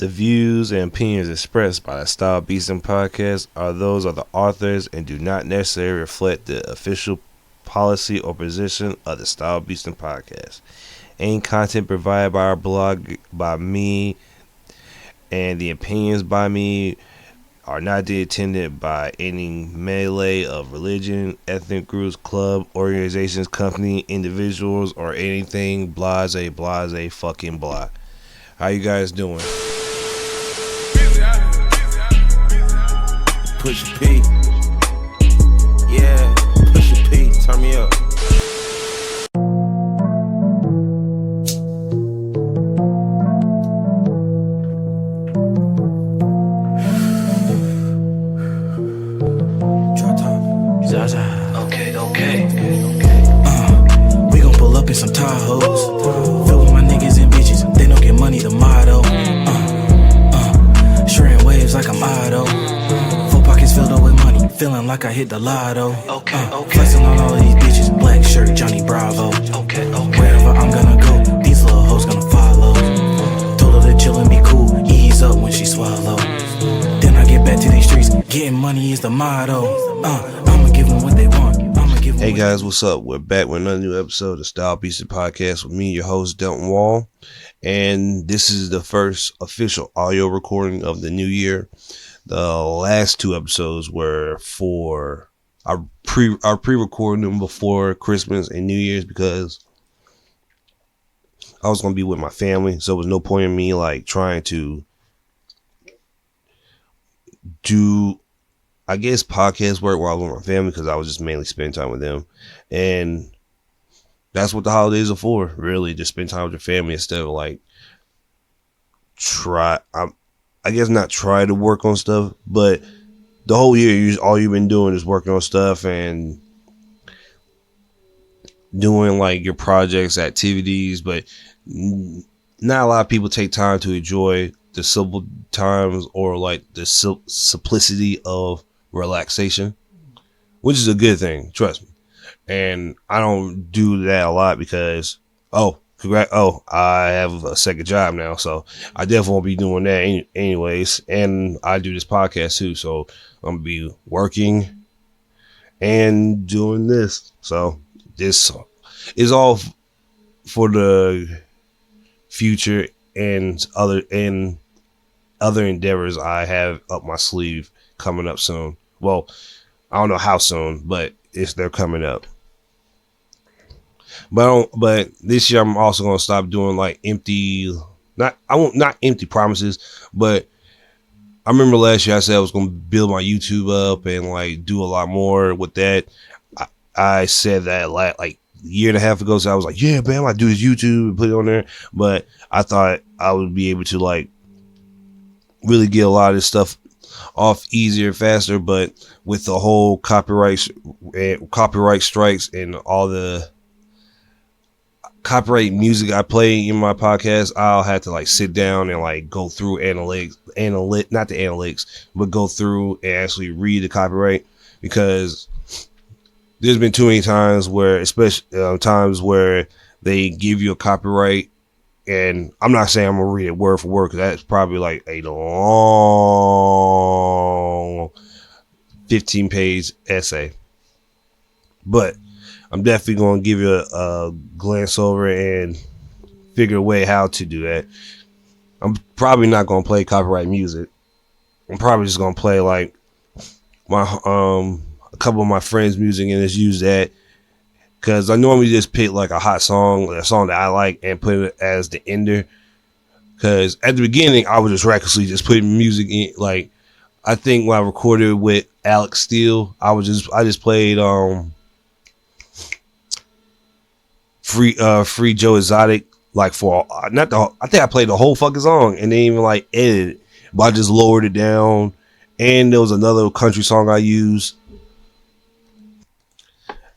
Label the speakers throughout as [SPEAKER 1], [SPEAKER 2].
[SPEAKER 1] The views and opinions expressed by the StyleBeasting Podcast are those of the authors and do not necessarily reflect the official policy or position of the StyleBeasting Podcast. Any content provided by our blog by me and the opinions by me are not intended by any melee of religion, ethnic groups, club, organizations, company, individuals, or anything blase, fucking blah. How you guys doing?
[SPEAKER 2] Push a P. Yeah, push a P. Turn me up. DropTop. Zaza.
[SPEAKER 3] Okay.
[SPEAKER 2] We gon' pull up in some Tahoes. Fill with my niggas and bitches. They don't get money, the motto. Shredding waves like I'm Otto. Full pockets filled up with money. Feeling like I hit the lotto.
[SPEAKER 3] Okay.
[SPEAKER 2] Flexing on all of these bitches. Black shirt, Johnny Bravo.
[SPEAKER 3] Okay.
[SPEAKER 2] Wherever I'm gonna go, these little hoes gonna follow. Told her to chill and be cool. Ease up when she swallow. Then I get back to these streets. Getting money is the motto. I'ma give them what they want.
[SPEAKER 1] Hey guys, what's up? We're back with another new episode of StyleBeasting Podcast with me, your host, Delton Wall. And this is the first official audio recording of the new year. The last two episodes were for our pre-recording them before Christmas and New Year's because I was going to be with my family. So there was no point in me like trying to do, I guess, podcast work while I was with my family because I was just mainly spending time with them. And that's what the holidays are for, really, just spend time with your family instead of like I guess not try to work on stuff, but the whole year all you've been doing is working on stuff and doing like your projects, activities, but not a lot of people take time to enjoy the simple times or like the simplicity of relaxation, which is a good thing, trust me. And I don't do that a lot because I have a second job now, so I definitely won't be doing that anyways. And I do this podcast too, so I'm gonna be working and doing this. So this is all for the future and other endeavors I have up my sleeve coming up soon. Well, I don't know how soon, but they're coming up. But this year I'm also gonna stop doing like not empty promises, but I remember last year I said I was gonna build my YouTube up and like do a lot more with that. I said that like a year and a half ago, so I was like, yeah, man, I do this YouTube and put it on there. But I thought I would be able to like really get a lot of this stuff off easier, faster. But with the whole copyright strikes and all the copyright music I play in my podcast, I'll have to like sit down and like go through go through and actually read the copyright, because there's been too many times where, especially times where they give you a copyright, and I'm not saying I'm gonna read it word for word because that's probably like a long 15-page essay, but I'm definitely going to give you a glance over and figure a way how to do that. I'm probably not going to play copyright music. I'm probably just going to play like my a couple of my friends' music and just use that, because I normally just pick like a hot song, a song that I like, and put it as the ender. Because at the beginning I was just recklessly just putting music in. Like I think when I recorded with Alex Steele, I just played Free Joe Exotic, like for I think I played the whole fucking song and then even like edited it, but I just lowered it down. And there was another country song I used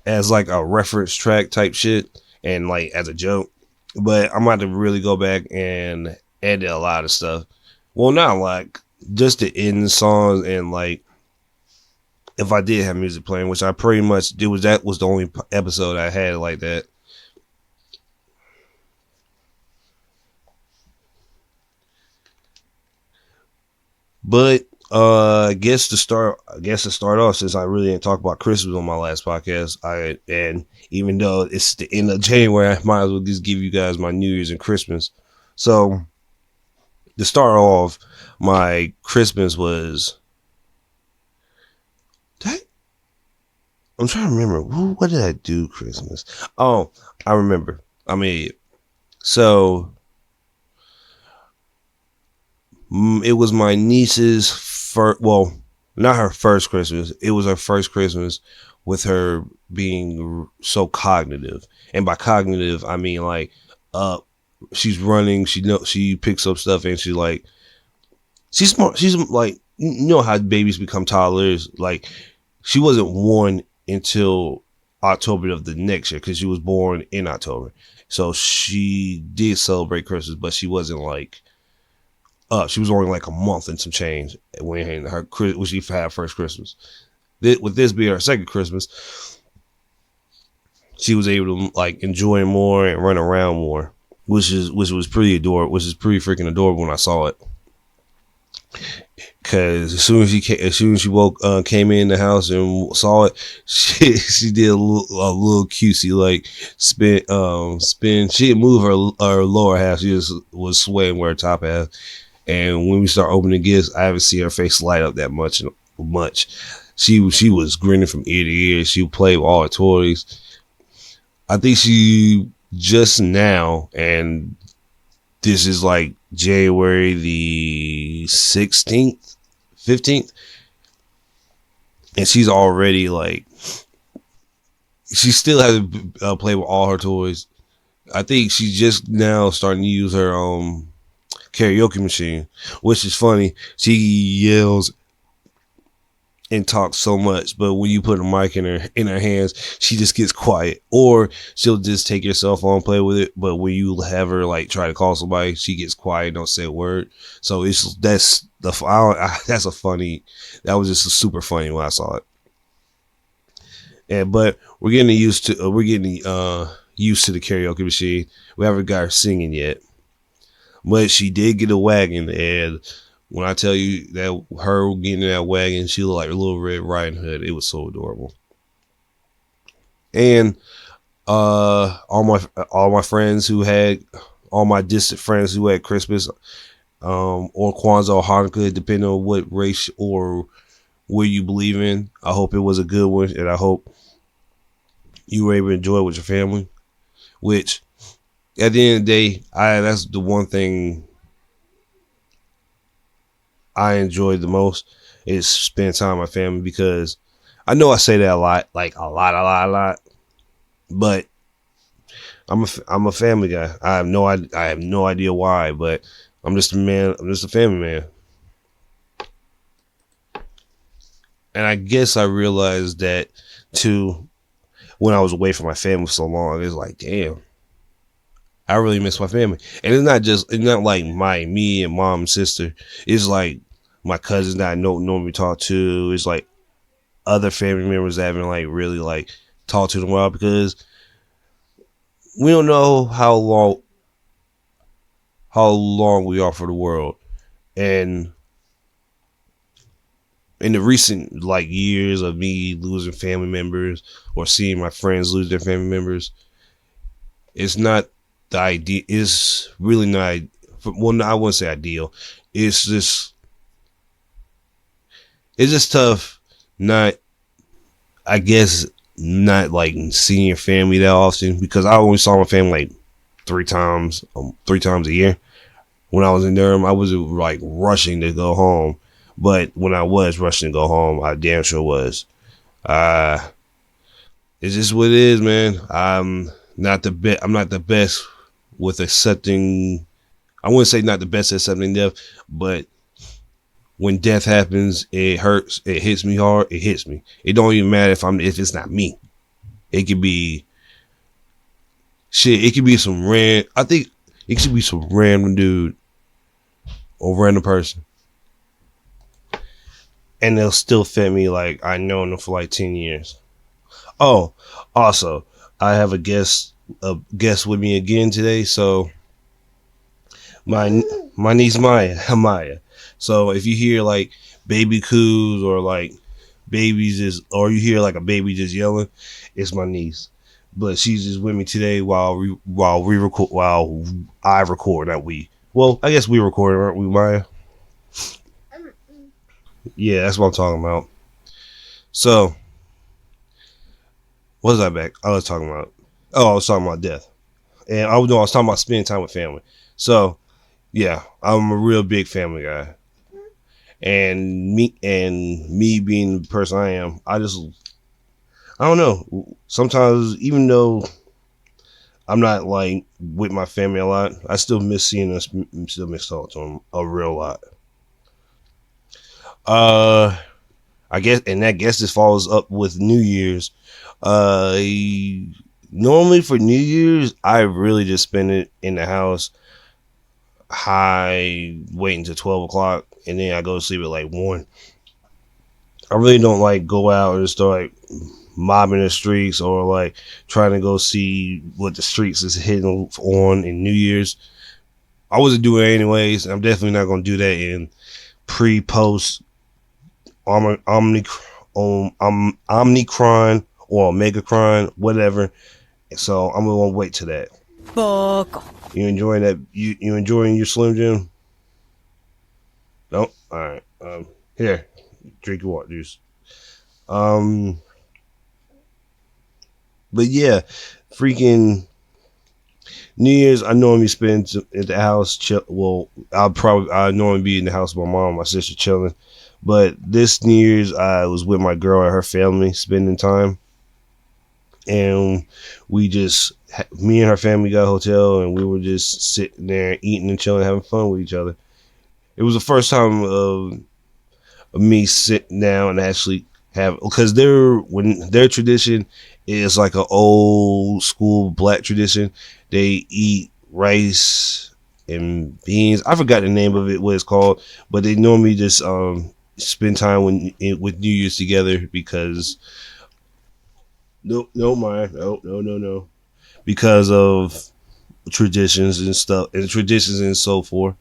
[SPEAKER 1] as like a reference track type shit and like as a joke. But I'm about to really go back and edit a lot of stuff. Well, not like just the end songs, and like if I did have music playing, which I pretty much did, that was the only episode I had like that. But I guess to start off, since I really didn't talk about Christmas on my last podcast, and even though it's the end of January, I might as well just give you guys my New Year's and Christmas. So to start off, my Christmas was I'm trying to remember what did I do Christmas. Oh, I remember. I mean, so it was my niece's first, well, not her first Christmas. It was her first Christmas with her being so cognitive. And by cognitive, I mean like, she's running, she picks up stuff and she's smart. She's like, you know how babies become toddlers. Like, she wasn't 1 until October of the next year because she was born in October. So she did celebrate Christmas, but she wasn't like, she was only like a month and some change when she had first Christmas. With this being her second Christmas, she was able to like enjoy more and run around more, which was pretty adorable. Which is pretty freaking adorable when I saw it. Cause as soon as she came in the house and saw it, she did a little cutesy like spin. She didn't move her lower half. She just was swaying with her top half. And when we start opening gifts, I haven't seen her face light up that much. She was grinning from ear to ear. She played with all her toys. I think she just now, and this is like January the 16th, 15th, and she's already like, she still hasn't played with all her toys. I think she's just now starting to use her karaoke machine, which is funny. She yells and talks so much, but when you put a mic in her hands, she just gets quiet, or she'll just take your cell phone, play with it. But when you have her like try to call somebody, she gets quiet, don't say a word. So that was just super funny when I saw it. But we're getting used to the karaoke machine. We haven't got her singing yet. But she did get a wagon, and when I tell you that her getting in that wagon, she looked like a little Red Riding Hood. It was so adorable. And all my friends who had, all my distant friends who had Christmas or Kwanzaa or Hanukkah, depending on what race or what you believe in, I hope it was a good one, and I hope you were able to enjoy it with your family. Which, at the end of the day, that's the one thing I enjoyed the most is spending time with my family, because I know I say that a lot, like a lot, but I'm a family guy. I have no idea why, but I'm just a man. I'm just a family man. And I guess I realized that too when I was away from my family for so long. It's like, damn, I really miss my family. And it's not like me and mom and sister. It's like my cousins that I normally talk to. It's like other family members that I haven't like really like talked to in a while, because we don't know how long we are for the world. And in the recent like years of me losing family members or seeing my friends lose their family members, it's not the idea. It's really not. Well, I wouldn't say ideal. It's just tough. I guess not like seeing your family that often, because I only saw my family like three times a year. When I was in Durham, I was like rushing to go home. But when I was rushing to go home, I damn sure was. It's just what it is, man. I'm not the best with accepting. I wouldn't say not the best at accepting death, but when death happens, it hurts. It hits me hard. It hits me. It don't even matter if it's not me. It could be shit. It could be I think it should be some random dude or random person, and they'll still affect me like I known them for like 10 years. Oh, also, I have a guest with me again today. So my my niece Maya. So if you hear like baby coos or like babies or you hear like a baby just yelling, it's my niece. But she's just with me today while I record, not we. Well, I guess we record, aren't we, Maya? Yeah, that's what I'm talking about. So, what was I back? I was talking about. Oh, I was talking about death, and I was talking about spending time with family. So, yeah, I'm a real big family guy, and me being the person I am, I don't know. Sometimes, even though I'm not like with my family a lot, I still miss seeing us, still miss talking to them a real lot. Uh, I guess, and I guess this follows up with New Year's. Uh, Normally for New Year's, I really just spend it in the house, wait until 12 o'clock, and then I go to sleep at like 1. I really don't like go out and start like mobbing the streets or like trying to go see what the streets is hitting on in New Year's. I wasn't doing it anyways. I'm definitely not going to do that in pre-post Omnicron or Omegacron, whatever. So I'm gonna wait till that.
[SPEAKER 3] Poco.
[SPEAKER 1] You enjoying that? You enjoying your Slim Jim? No. All right. Here, drink your water juice. But yeah, freaking New Year's. I normally spend at the house. Well, I normally be in the house with my mom, and my sister chilling. But this New Year's, I was with my girl and her family spending time. And me and her family got a hotel, and we were just sitting there eating and chilling, having fun with each other. It was the first time of me sitting down and actually because their tradition is like an old school black tradition. They eat rice and beans. I forgot the name of it, what it's called, but they normally just spend time with New Year's together because no, because of traditions and stuff and traditions and so forth.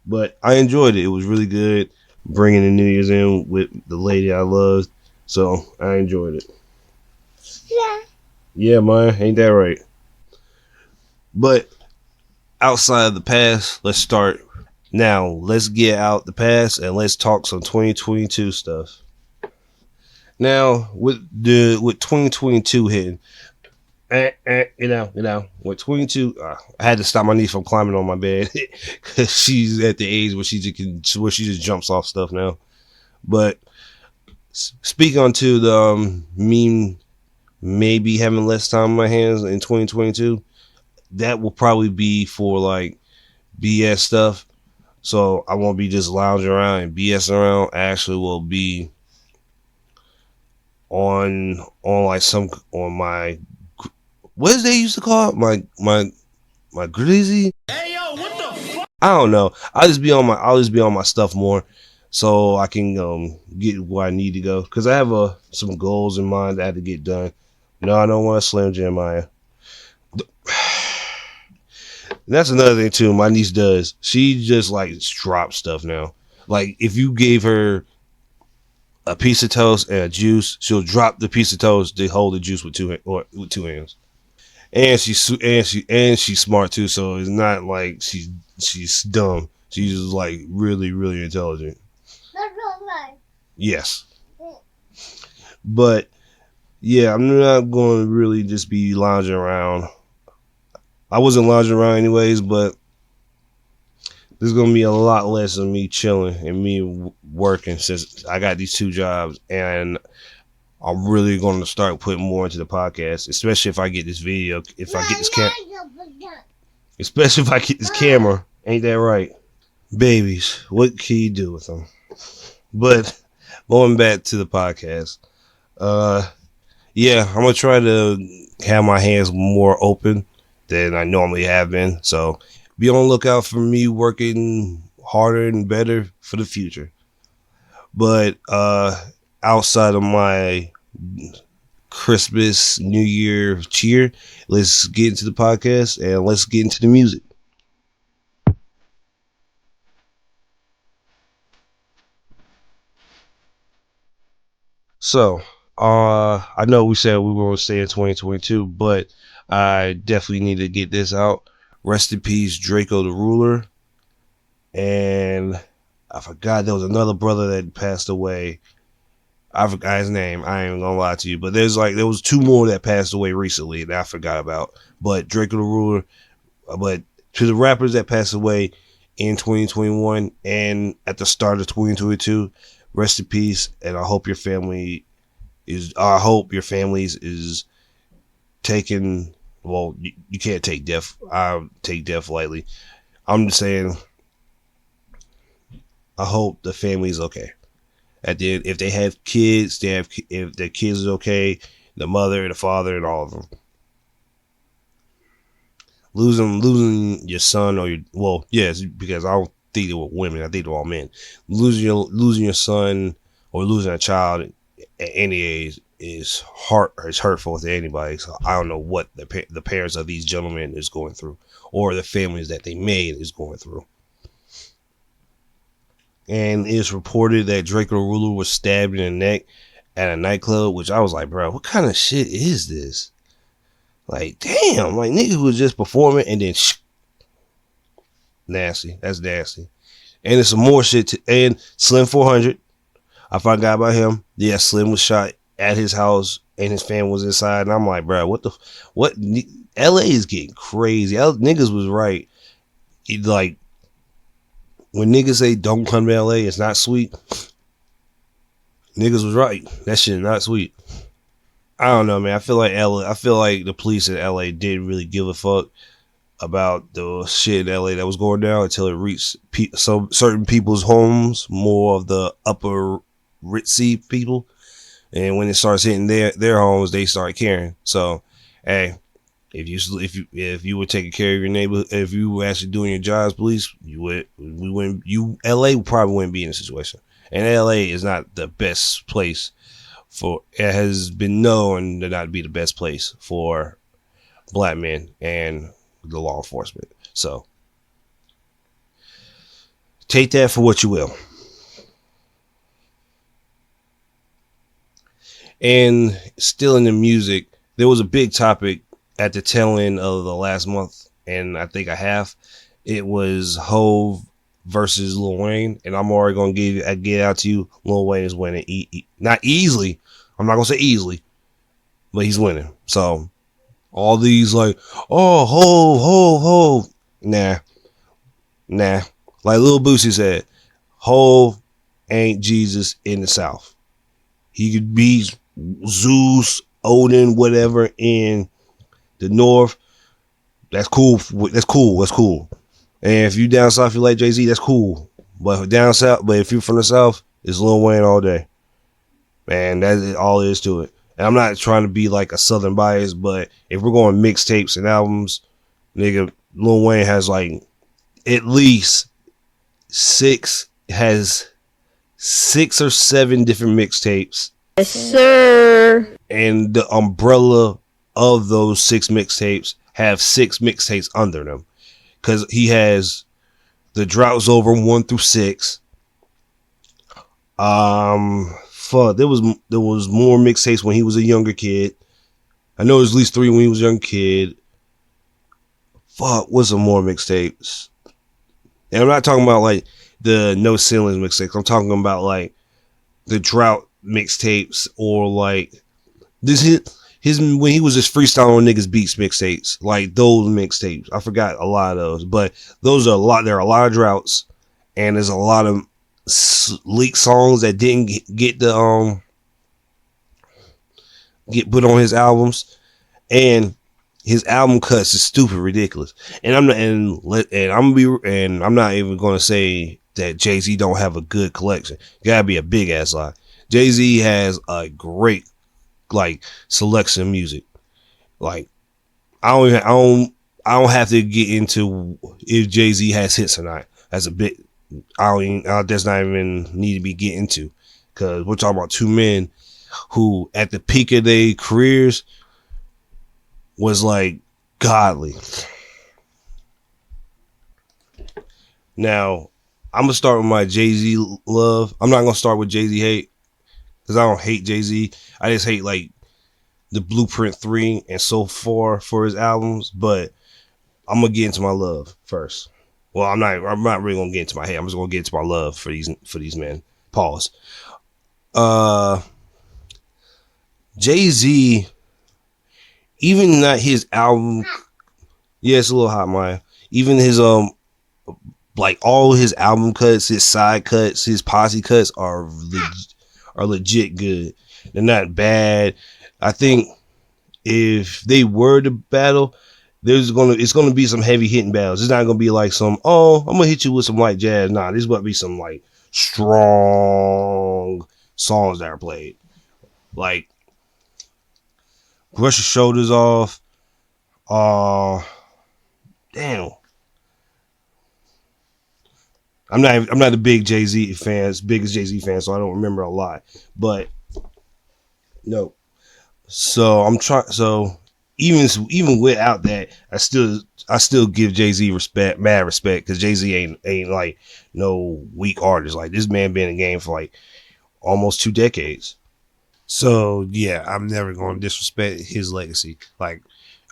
[SPEAKER 1] But I enjoyed it. It was really good bringing the New Year's in with the lady I loved. So I enjoyed it. Yeah, Maya, ain't that right? But outside of the past, let's start now. Let's get out the past and let's talk some 2022 stuff. Now with 2022 hitting, with 22, I had to stop my niece from climbing on my bed because she's at the age where she just jumps off stuff now. But speaking on to the me maybe having less time on my hands in 2022, that will probably be for like BS stuff. So I won't be just lounging around and BS around. I actually will be on like on my, what is they used to call it? My greasy. Hey yo, what the fuck? I don't know. I'll just be on my stuff more, so I can get where I need to go. Cause I have some goals in mind that I have to get done. No, I don't want to Slim Jim Maya. That's another thing too. My niece does. She just like drops stuff now. Like if you gave her a piece of toast and a juice, she'll drop the piece of toast to hold the juice with two hands. And she's smart too, so it's not like she's dumb. She's just like really, really intelligent. Yes. But yeah, I'm not going to really just be lounging around. I wasn't lounging around anyways, but there's going to be a lot less of me chilling and me working since I got these 2 jobs, and I'm really going to start putting more into the podcast, especially if I get this video, especially if I get this camera. Ain't that right? Babies, what can you do with them? But going back to the podcast, yeah, I'm going to try to have my hands more open than I normally have been. So be on the lookout for me working harder and better for the future. But outside of my Christmas, New Year cheer, let's get into the podcast and let's get into the music. So, I know we said we were going to stay in 2022, but I definitely need to get this out. Rest in peace, Draco the Ruler. And I forgot there was another brother that passed away. I forgot his name. I ain't gonna lie to you, but there was two more that passed away recently that I forgot about. But Draco the Ruler, but to the rappers that passed away in 2021 and at the start of 2022, rest in peace. And I hope your families is taken. Well, you can't take death. I take death lightly. I'm just saying, I hope the family's okay. At the end, if they have kids, if their kids is okay, the mother, the father, and all of them. Losing your son yes, because I don't think they were women. I think they're all men. Losing your son or losing a child at any age is hurtful to anybody. So I don't know what the parents of these gentlemen is going through, or the families that they made is going through. And it's reported that Draco Ruler was stabbed in the neck at a nightclub, which I was like, bro, what kind of shit is this? Like, damn, like niggas was just performing and then nasty. That's nasty. And there's some more shit. And Slim 400, I forgot about him. Yeah, Slim was shot at his house and his family was inside. And I'm like, bro, what? LA is getting crazy. Niggas was right. Like, when niggas say don't come to LA, it's not sweet. Niggas was right. That shit not sweet. I don't know, man. I feel like the police in LA didn't really give a fuck about the shit in LA that was going down until it reached some certain people's homes, more of the upper ritzy people. And when it starts hitting their homes, they start caring. So, hey, if you were taking care of your neighborhood, if you were actually doing your jobs, police, LA probably wouldn't be in a situation. And LA is not the best place it has been known to not be the best place for black men and the law enforcement. So take that for what you will. And still in the music, there was a big topic at the tail end of the last month, and I think a half. It was Hove versus Lil Wayne, and I'm already gonna get out to you. Lil Wayne is winning, not easily. I'm not gonna say easily, but he's winning. So all these like, oh, Hove, nah. Like Lil Boosie said, Hove ain't Jesus in the South. He could be Zeus, Odin, whatever in the North. That's cool. That's cool. And if you down south, you like Jay-Z, that's cool. But down south, but if you're from the South, it's Lil Wayne all day. Man, that's all there is to it. And I'm not trying to be like a Southern bias, but if we're going mixtapes and albums, nigga, Lil Wayne has like at least six or seven different mixtapes.
[SPEAKER 3] Yes, sir.
[SPEAKER 1] And the umbrella of those 6 mixtapes have 6 mixtapes under them. Because he has The Drought's Over 1 through 6. There was more mixtapes when he was a younger kid. I know there's at least 3 when he was a young kid. What's some more mixtapes? And I'm not talking about like the No Ceilings mixtapes. I'm talking about like the Drought mixtapes, or like his when he was just freestyling on niggas beats mixtapes, like those mixtapes. I forgot a lot of those, but those are a lot. There are a lot of Droughts, and there's a lot of leaked songs that didn't get put on his albums, and his album cuts is stupid ridiculous. And I'm not even gonna say that Jay-Z don't have a good collection. You gotta be a big ass lie. Jay-Z has a great like selection of music. Like I don't have to get into if Jay-Z has hits or not. That's a bit does not even need to be getting into, because we're talking about 2 men who at the peak of their careers was like godly. Now I'm gonna start with my Jay-Z love. I'm not gonna start with Jay-Z hate, because I don't hate Jay-Z. I just hate like the Blueprint 3 and so far for his albums. But I'm gonna get into my love first. Well, I'm not really gonna get into my hate. I'm just gonna get into my love for these men. Pause. Jay-Z, even not his album. Yeah, it's a little hot, Maya. Even his like all his album cuts, his side cuts, his posse cuts are legit good. They're not bad. I think if they were to battle, it's gonna be some heavy hitting battles. It's not gonna be like I'm gonna hit you with some light jazz. Nah, this is gonna be some like strong songs that are played. Like Brush Your Shoulders Off. Damn. I'm not a big Jay-Z fan, biggest Jay-Z fan, so I don't remember a lot. But no. So I'm trying. So even without that, I still give Jay-Z mad respect, because Jay-Z ain't like no weak artist. Like, this man been in the game for like almost 2 decades. So yeah, I'm never going to disrespect his legacy. Like,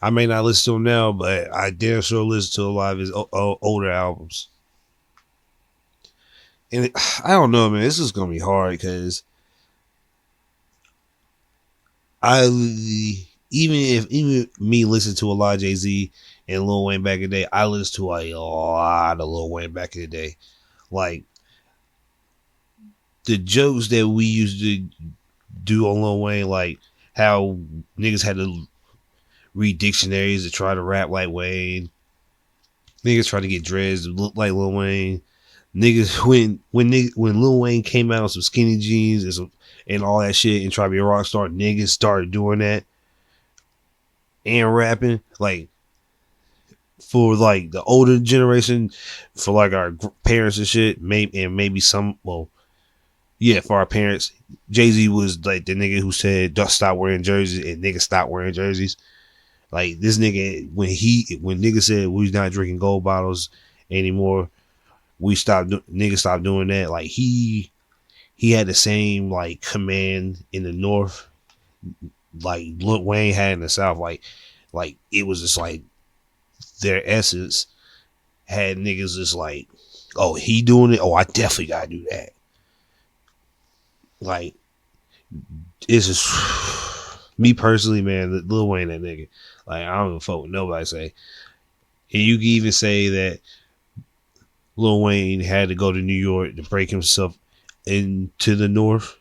[SPEAKER 1] I may not listen to him now, but I damn sure listen to a lot of his older albums. And I don't know, man. This is gonna be hard because even me listen to a lot of Jay-Z and Lil Wayne back in the day, I listened to a lot of Lil Wayne back in the day. Like, the jokes that we used to do on Lil Wayne, like how niggas had to read dictionaries to try to rap like Wayne. Niggas try to get dreads to look like Lil Wayne. Niggas when Lil Wayne came out with some skinny jeans and all that shit and tried to be a rock star, niggas started doing that and rapping. Like, for like the older generation, for like our parents and shit, maybe some, well, yeah, for our parents, Jay-Z was like the nigga who said just stop wearing jerseys, and niggas stopped wearing jerseys. Like, this nigga, when niggas said we're not drinking gold bottles anymore, niggas stopped doing that. Like, he had the same like command in the North like Lil Wayne had in the South. Like it was just like their essence had niggas just like, oh, he doing it, oh, I definitely gotta do that. Like, it's just me personally, man, Lil Wayne, that nigga. Like, I don't give a fuck what nobody say. And you can even say that Lil Wayne had to go to New York to break himself into the North.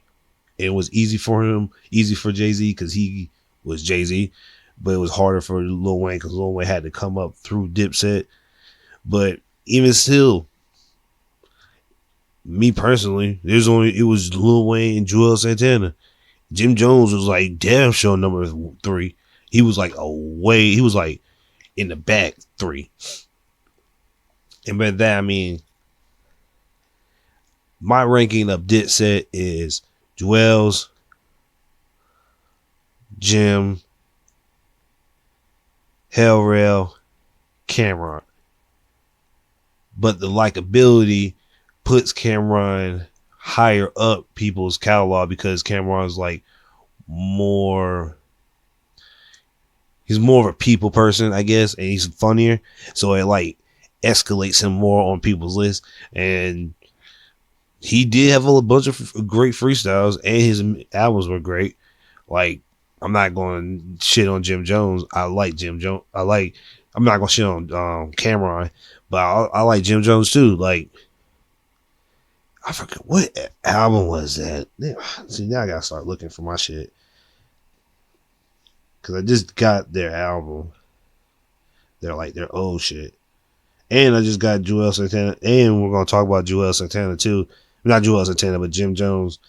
[SPEAKER 1] It was easy for Jay-Z because he was Jay-Z, but it was harder for Lil Wayne because Lil Wayne had to come up through Dipset. But even still, me personally, it was Lil Wayne and Joel Santana. Jim Jones was like damn sure number 3. He was like he was like in the back 3. And by that, I mean, my ranking of Dipset is Joel's, Jim, Hell Rail, Cameron. But the likability puts Cameron higher up people's catalog because Cameron's like he's more of a people person, I guess, and he's funnier. So it like escalates him more on people's list. And he did have a bunch of great freestyles, and his albums were great. Like, I'm not going to shit on Jim Jones. I like Jim Jones. I'm not going to shit on Cameron, but I like Jim Jones too. Like, I forget what album was that. See, now I got to start looking for my shit, because I just got their album. They're like their old shit. And I just got Joel Santana. And we're going to talk about Joel Santana too. Not Joel Santana, but Jim Jones.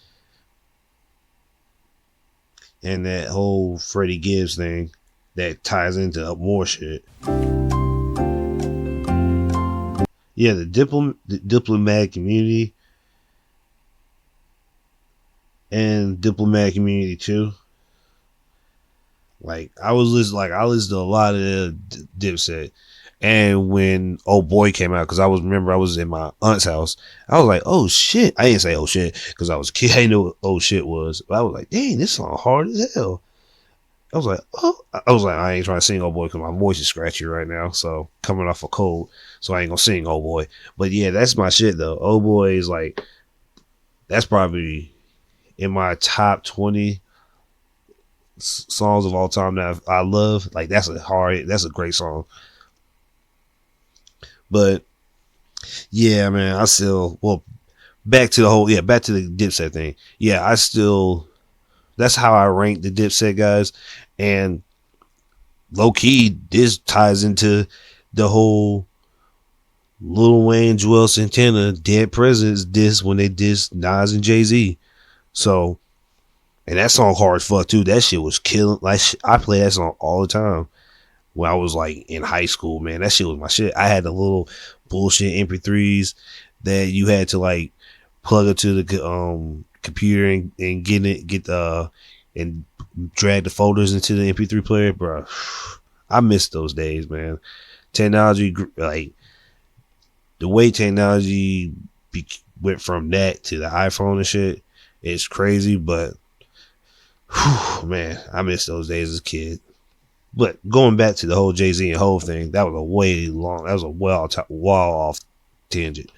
[SPEAKER 1] And that whole Freddie Gibbs thing that ties into more shit. Yeah, the diplomatic community. And diplomatic community too. Like, I listened to a lot of Dipset. And when Oh Boy came out, because I was in my aunt's house, I was like, oh shit. I didn't say oh shit because I was a kid. I didn't know what oh shit was. But I was like, dang, this song hard as hell. I was like, I ain't trying to sing Oh Boy because my voice is scratchy right now. So coming off a cold. So I ain't gonna sing Oh Boy. But yeah, that's my shit though. Oh Boy is like, that's probably in my top 20 songs of all time that I love. Like that's a great song. But yeah, man, back to the Dipset thing. Yeah, that's how I rank the Dipset guys. And low key, this ties into the whole Lil Wayne, Joel Santana, Dead Presidents diss when they dissed Nas and Jay-Z. So, and that song hard as fuck too. That shit was killing. Like I play that song all the time. When I was like in high school, man, that shit was my shit. I had the little bullshit MP3s that you had to like plug it to the computer and and drag the folders into the MP3 player, bro. I miss those days, man. Technology, like the way technology went from that to the iPhone and shit, it's crazy. But man, I miss those days as a kid. But going back to the whole Jay-Z and Hov thing, that was a well off tangent.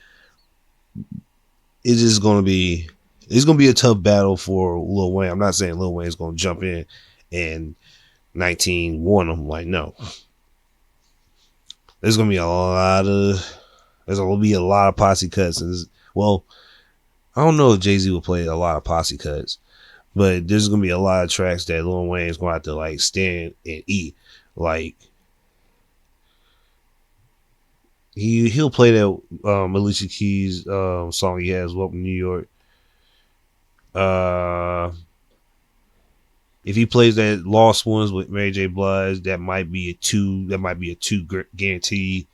[SPEAKER 1] It's gonna be a tough battle for Lil Wayne. I'm not saying Lil Wayne's gonna jump in and 19-1 them. Like, no. There's gonna be a lot of posse cuts. Well, I don't know if Jay-Z will play a lot of posse cuts. But there's gonna be a lot of tracks that Lil Wayne's gonna have to like stand and eat. Like he'll play that Alicia Keys song he has, Welcome to New York. If he plays that Lost Ones with Mary J. Blige, that might be a two guarantee.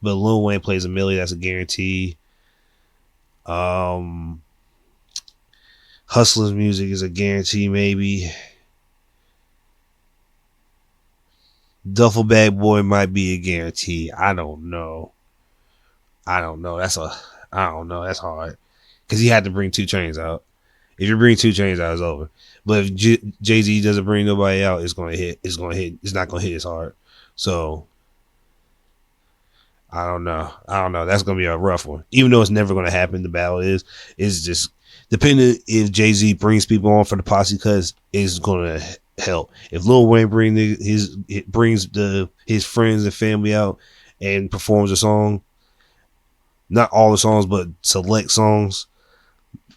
[SPEAKER 1] But Lil Wayne plays a Millie, that's a guarantee. Hustler's music is a guarantee, maybe. Duffel Bag Boy might be a guarantee. I don't know. That's hard. Because he had to bring 2 Chainz out. If you bring 2 Chainz out, it's over. But if Jay-Z doesn't bring nobody out, it's gonna hit. It's not gonna hit as hard. So I don't know. That's gonna be a rough one. Even though it's never gonna happen, the battle is just depending if Jay-Z brings people on for the posse cuts, it's gonna help. If Lil Wayne brings his friends and family out and performs a song, not all the songs, but select songs,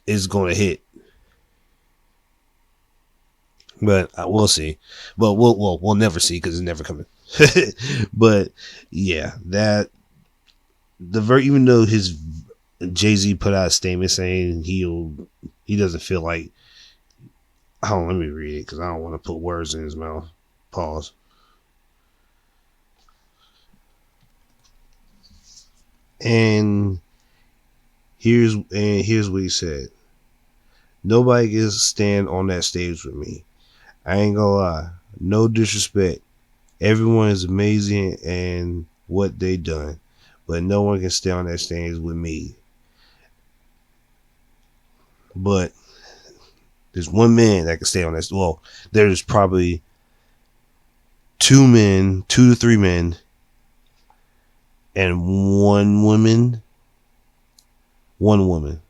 [SPEAKER 1] it's gonna hit. But we'll see. But we'll never see because it's never coming. But yeah, even though his Jay-Z put out a statement saying he doesn't feel like, let me read it because I don't want to put words in his mouth. Pause. And here's what he said. Nobody gets to stand on that stage with me. I ain't gonna lie. No disrespect. Everyone is amazing and what they done. But no one can stay on that stage with me. But there's one man that can stay on that. Well, there's probably 2 to 3 men, and 1 woman. 1 woman.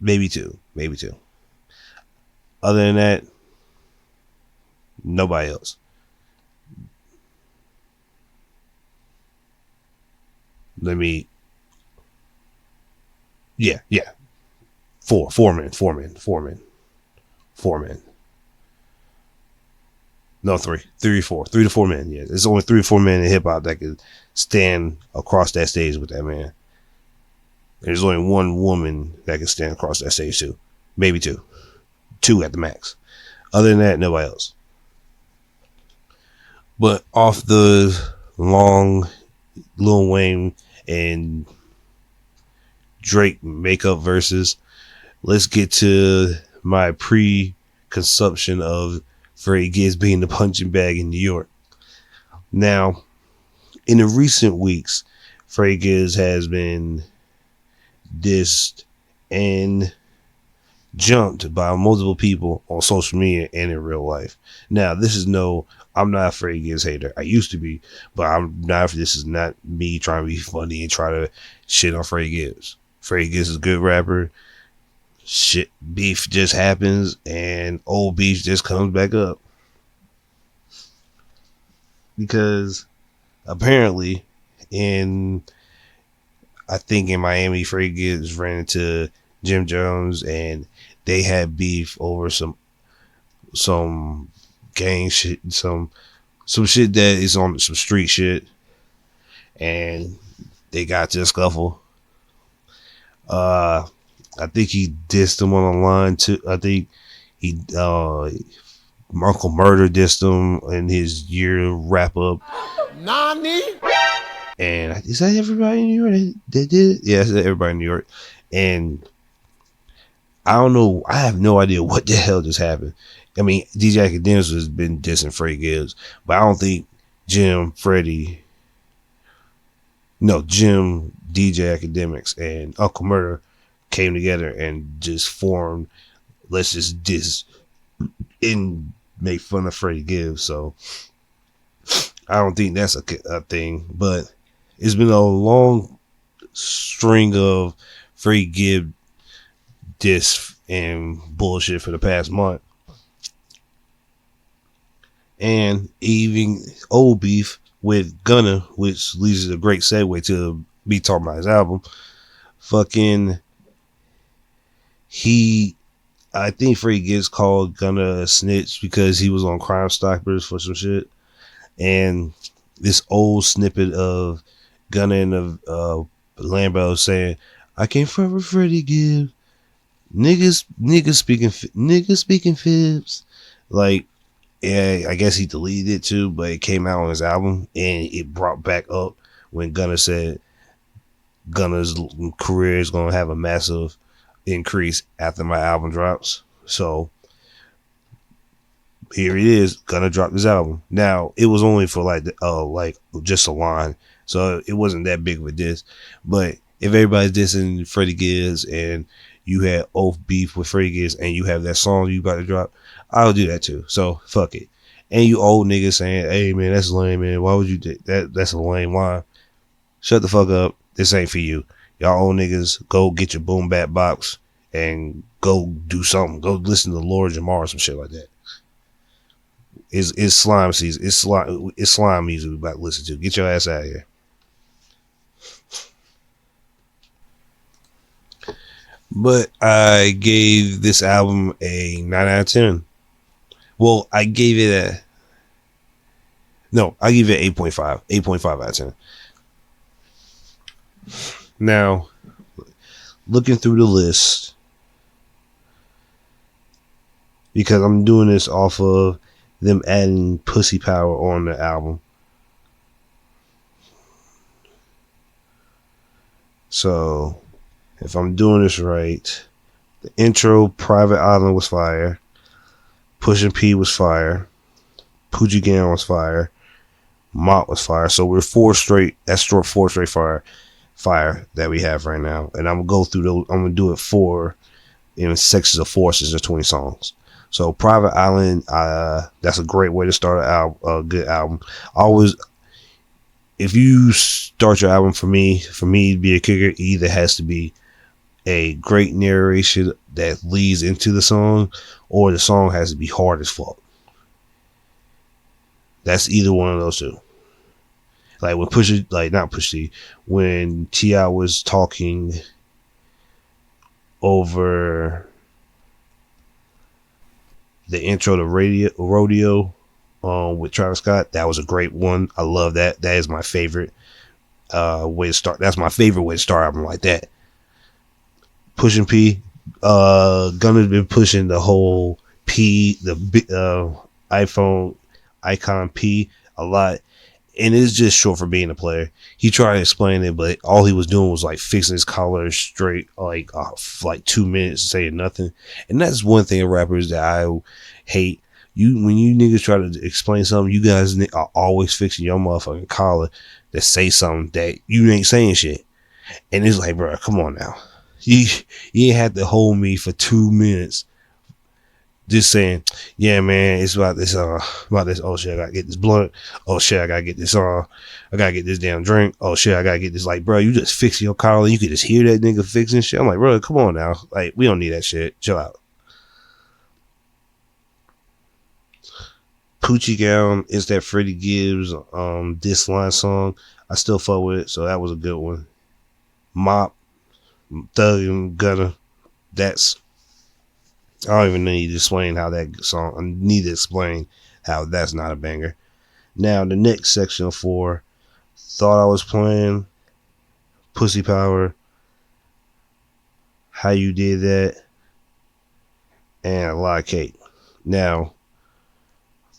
[SPEAKER 1] Maybe two. Other than that, nobody else. Yeah. 4 men. No, 3 or 4. 3 to 4 men. Yeah, there's only 3 or 4 men in hip hop that could stand across that stage with that man. There's only 1 woman that can stand across that stage too. Maybe 2. 2 at the max. Other than that, nobody else. But off the long Lil Wayne and Drake makeup verses, let's get to my pre-consumption of Freddie Gibbs being the punching bag in New York. Now, in the recent weeks, Freddie Gibbs has been dissed and jumped by multiple people on social media and in real life. Now, I'm not a Freddie Gibbs hater. I used to be, but I'm not. This is not me trying to be funny and try to shit on Freddie Gibbs. Freddie Gibbs is a good rapper. Shit, beef just happens and old beef just comes back up. Because apparently I think in Miami, Freddie Gibbs ran into Jim Jones and they had beef over some gang shit, some shit that is on some street shit, and they got to a scuffle. I think he dissed him on the line too. I think he Uncle Murder dissed him in his year wrap up. Nani? And is that everybody in New York that did it? Yeah, that's everybody in New York. And I don't know. I have no idea what the hell just happened. I mean, DJ Academics has been dissing Freddie Gibbs, but I don't think Jim, DJ Academics, and Uncle Murder came together and just formed, let's just diss and make fun of Freddie Gibbs. So I don't think that's a thing, but it's been a long string of Freddie Gibbs diss and bullshit for the past month. And even old beef with Gunna, which leads to a great segue to me talking about his album. I think Freddie Gibbs called Gunna a snitch because he was on Crime Stoppers for some shit. And this old snippet of Gunna in the Lambo saying, "I came from Freddie Gibbs. Niggas speaking fibs." Like, yeah, I guess he deleted it too, but it came out on his album and it brought back up when Gunna said Gunna's career is going to have a massive increase after my album drops. So here it is. Gunna dropped his album. Now, it was only for like just a line, so it wasn't that big of a diss. But if everybody's dissing Freddie Gibbs and you had old beef with Freddie Gibbs and you have that song you about to drop, I'll do that too. So fuck it. And you old niggas saying, "Hey man, that's lame, man. Why would you do that? That's a lame line." Shut the fuck up. This ain't for you. Y'all old niggas, go get your boom bap box and go do something. Go listen to Lord Jamar or some shit like that. It's slime season. It's slime music we about to listen to. Get your ass out of here. But I gave this album a 9 out of 10. Well, I gave it I give it 8.5. 8.5 out of 10. Now, looking through the list, because I'm doing this off of them adding Pussy Power on the album. So, if I'm doing this right, the intro, Private Island, was fire. Pushin' P was fire. Poochie Gang was fire. Mott was fire. So we're four straight fire that we have right now. And I'm gonna go through those. I'm gonna do it in sections of 4 since there's 20 songs. So Private Island, that's a great way to start a good album. If you start your album, for me to be a kicker, it either has to be a great narration that leads into the song, or the song has to be hard as fuck. That's either one of those two. Like when T.I. was talking over the intro to Rodeo with Travis Scott, that was a great one. I love that. That is my favorite way to start. That's my favorite way to start an album like that. Pushin' P, Gunna's been pushing the whole P, the iPhone icon P a lot, and it's just short for being a player. He tried to explain it, but all he was doing was like fixing his collar straight, like 2 minutes saying nothing. And that's one thing of rappers that I hate. when you niggas try to explain something, you guys are always fixing your motherfucking collar that say something that you ain't saying shit. And it's like, bro, come on now. You ain't had to hold me for 2 minutes just saying, yeah, man, it's about this, oh shit, I gotta get this blunt. Oh shit, I gotta get this, I gotta get this damn drink. Oh shit, I gotta get this. Like, bro, you just fix your collar. You could just hear that nigga fixing shit. I'm like, bro, come on now. Like, we don't need that shit. Chill out. Poochie Gown is that Freddie Gibbs diss line song. I still fuck with it, so that was a good one. Mop, Thug and Gunna. I don't even need to explain how that song. I need to explain how that's not a banger. Now the next section of 4, Thought I Was Playing, Pussy Power, How You Did That, and A Lot of Cake. Now,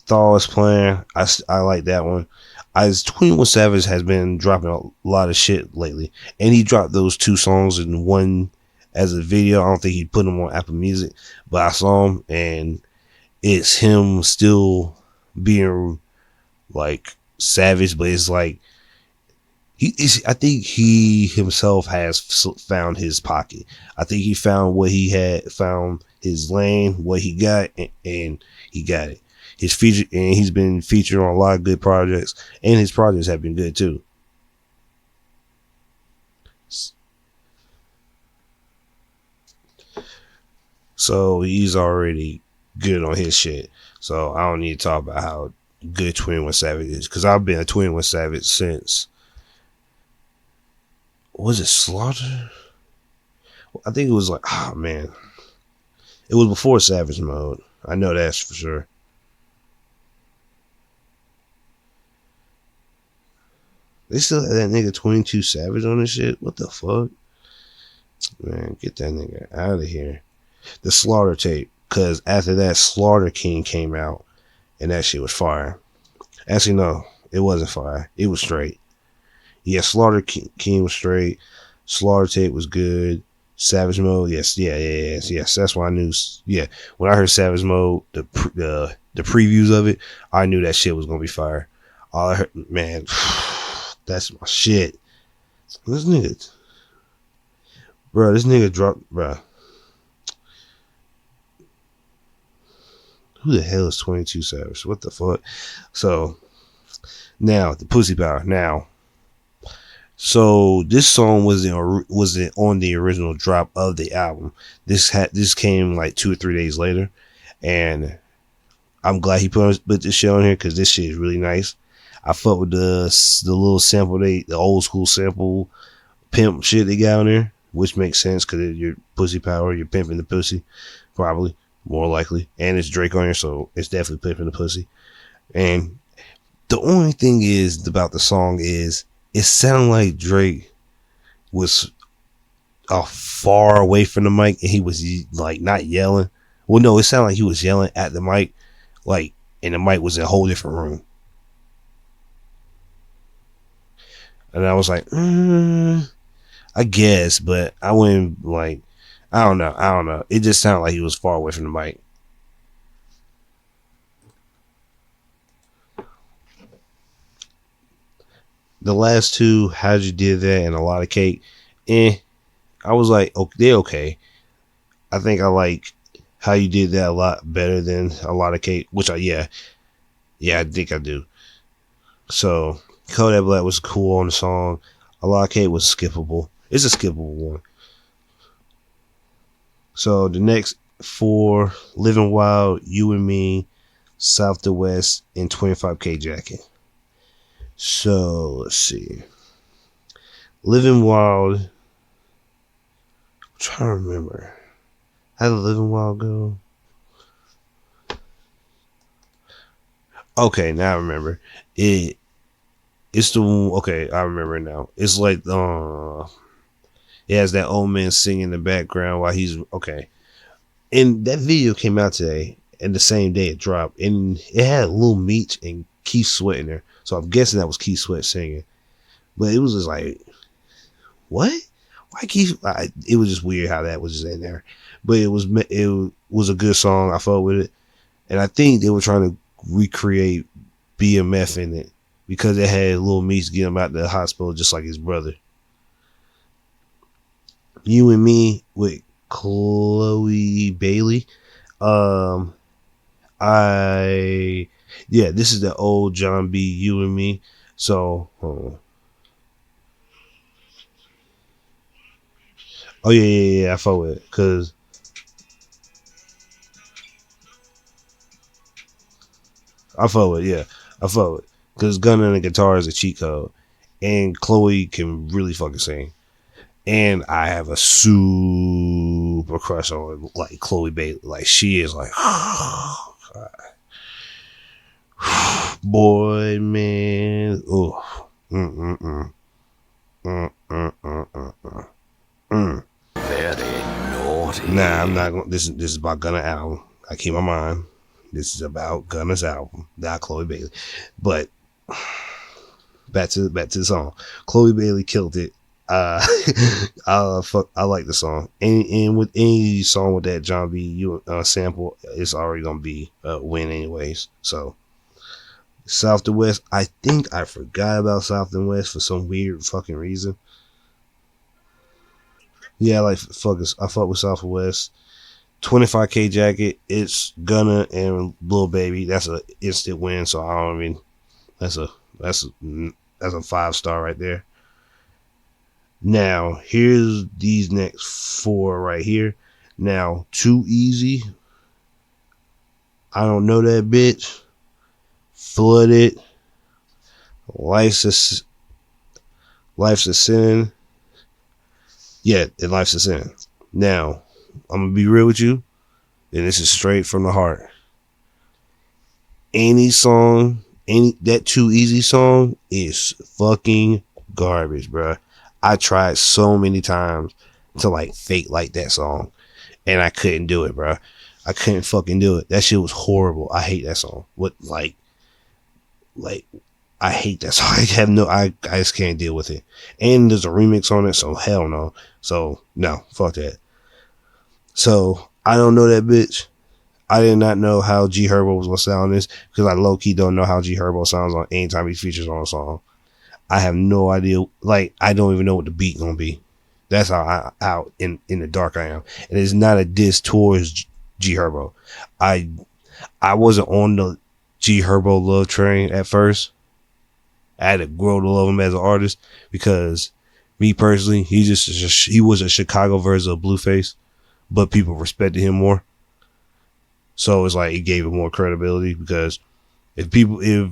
[SPEAKER 1] Thought I Was Playing, I like that one. 21 Savage has been dropping a lot of shit lately, and he dropped those 2 songs in one as a video. I don't think he put them on Apple Music, but I saw him, and it's him still being like savage, but it's like I think he himself has found his pocket. I think he found what he had, found his lane, what he got, and he got it. He's been featured on a lot of good projects, and his projects have been good too. So he's already good on his shit. So I don't need to talk about how good 21 Savage is, because I've been a 21 Savage since, was it Slaughter? I think it was like, oh man, it was before Savage Mode. I know that's for sure. They still have that nigga 22 Savage on this shit. What the fuck? Man, get that nigga out of here. The Slaughter tape, because after that, Slaughter King came out, and that shit was fire. Actually, no, it wasn't fire. It was straight. Yeah, Slaughter King was straight. Slaughter tape was good. Savage Mode, yes. That's why I knew. Yeah, when I heard Savage Mode, the previews of it, I knew that shit was gonna be fire. All I heard, man, that's my shit. This nigga dropped, bro. Who the hell is 22 Savage? What the fuck? So now the Pussy Power. Now, so this song wasn't on the original drop of the album. This came like 2 or 3 days later, and I'm glad he put this shit on here, because this shit is really nice. I fuck with the little sample, the old school sample pimp shit they got on there, which makes sense because you're Pussy Power, you're pimping the pussy, probably. More likely. And it's Drake on here, so it's definitely pimping the pussy. And the only thing is about the song is it sounded like Drake was far away from the mic, and he was like not yelling. Well, no, it sounded like he was yelling at the mic, like, and the mic was in a whole different room. And I was like, I guess, but I wouldn't like. I don't know. It just sounded like he was far away from the mic. The last 2, How'd You Did That and A Lot of Cake, I was like, oh, they're okay. I think I like How You Did That a lot better than A Lot of Cake, which I think I do. So Kodak Black was cool on the song. A Lot of Cake was skippable. It's a skippable one. So the next 4, Living Wild, You and Me, South to West, and 25K Jacket. So let's see. Living Wild. I'm trying to remember. How did Living Wild go? Okay, now I remember. It's the one. Okay, I remember it now. It's like it has that old man singing in the background while he's okay. And that video came out today, and the same day it dropped, and it had Lil Meech and Keith Sweat in there. So I'm guessing that was Keith Sweat singing. But it was just like, what? Why Keith? It was just weird how that was just in there. But it was a good song. I fought with it. And I think they were trying to recreate BMF in it because it had Lil Meese get him out the hospital just like his brother. You and Me with Chloe Bailey. This is the old John B. You and Me. So, oh yeah, I fuck with it, cause I fuck with it, cause Gunna and the guitar is a cheat code, and Chloe can really fucking sing, and I have a super crush on like Chloe Bailey, like she is like, boy, man, oh,
[SPEAKER 2] Very naughty.
[SPEAKER 1] Nah, I'm not going. This is about Gunna album. I keep my mind. This is about Gunna's album, not Chloe Bailey. But back to the song. Chloe Bailey killed it. I like the song. And with any song with that John B. Sample, it's already gonna be a win anyways. So South to West. I think I forgot about South and West for some weird fucking reason. Yeah, I fuck with South and West. 25K Jacket, it's Gunna and Lil Baby. That's an instant win. So that's a 5-star right there. Now here's these next 4 right here. Now Too Easy. I don't know that bitch. Flooded. Life's a Sin. Yeah, and Life's a Sin. Now, I'm gonna be real with you, and this is straight from the heart. Any song, that Too Easy song is fucking garbage, bruh. I tried so many times to like fake like that song, and I couldn't do it, bruh. I couldn't fucking do it. That shit was horrible. I hate that song. I hate that song. I just can't deal with it. And there's a remix on it, so hell no. So no, fuck that. So I don't know that bitch. I did not know how G Herbo was gonna sound on this because I low key don't know how G Herbo sounds on anytime he features on a song. I have no idea. Like I don't even know what the beat gonna be. That's how out in the dark I am. And it's not a diss towards G Herbo. I wasn't on the G Herbo love train at first. I had to grow to love him as an artist because me personally, he was a Chicago version of Blueface, but people respected him more. So it's like it gave him more credibility because if the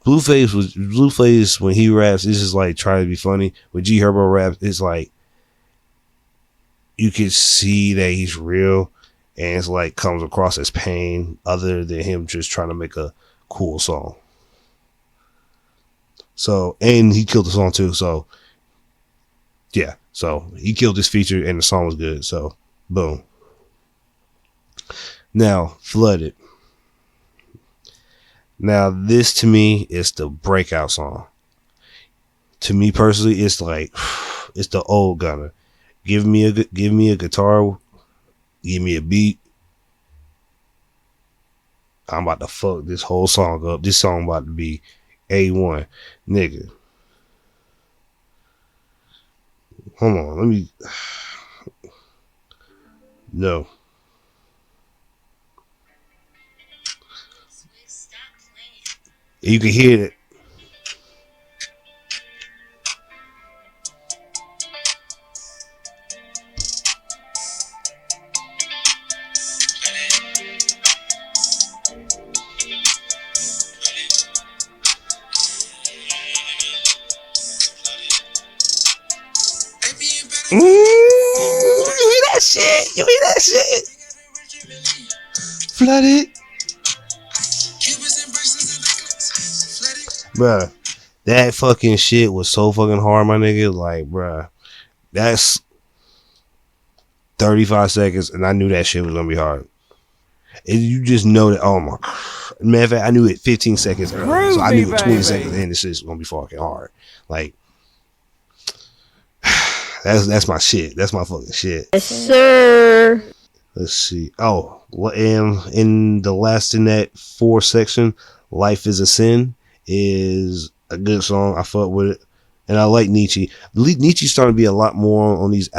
[SPEAKER 1] Blueface when he raps, it's just like trying to be funny. When G Herbo raps, it's like you can see that he's real and it's like comes across as pain other than him just trying to make a cool song. So, and he killed the song too. So, yeah. So, he killed this feature and the song was good. So, boom. Now, Flooded. Now, this to me is the breakout song. To me personally, it's like, it's the old Gunna. Give me a guitar. Give me a beat. I'm about to fuck this whole song up. This song about to be A1, nigga. Hold on, let me. No. You can hear it. You hear that shit? You hear that shit? Flooded. Bruh, that fucking shit was so fucking hard, my nigga. Like, bruh, that's 35 seconds, and I knew that shit was gonna be hard. And you just know that, oh my God. Matter of fact, I knew it 15 seconds early, so I knew it 20 seconds in, this shit's gonna be fucking hard. Like, that's my shit. That's my fucking shit.
[SPEAKER 3] Yes, sir.
[SPEAKER 1] Let's see. Oh, and in the last in that 4 section, "Life Is a Sin" is a good song. I fuck with it, and I like Nietzsche. Nietzsche's starting to be a lot more on these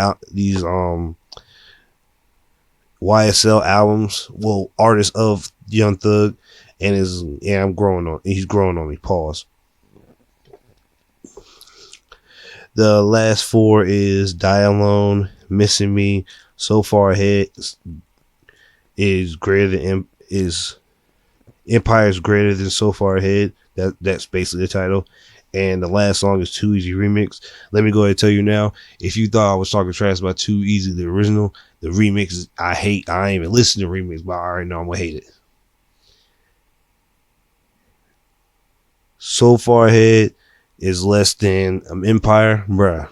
[SPEAKER 1] YSL albums. Well, artists of Young Thug, and I'm growing on. He's growing on me. Pause. The last 4 is "Die Alone," "Missing Me," "So Far Ahead," is Empire's greater than "So Far Ahead." That's basically the title. And the last song is "Too Easy" remix. Let me go ahead and tell you now, if you thought I was talking trash about Too Easy, the original, the remix I hate. I ain't even listen to the remix, but I already know I'm gonna hate it. "So Far Ahead" is less than Empire, bruh.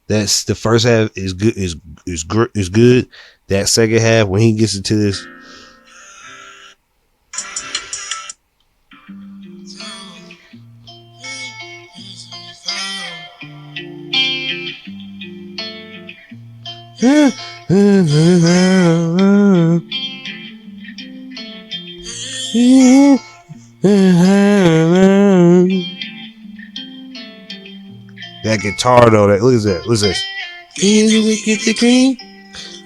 [SPEAKER 1] That's the first half is good. Is good. That second half, when he gets into this, that guitar though, look at that. Listen. Easy we get the cream,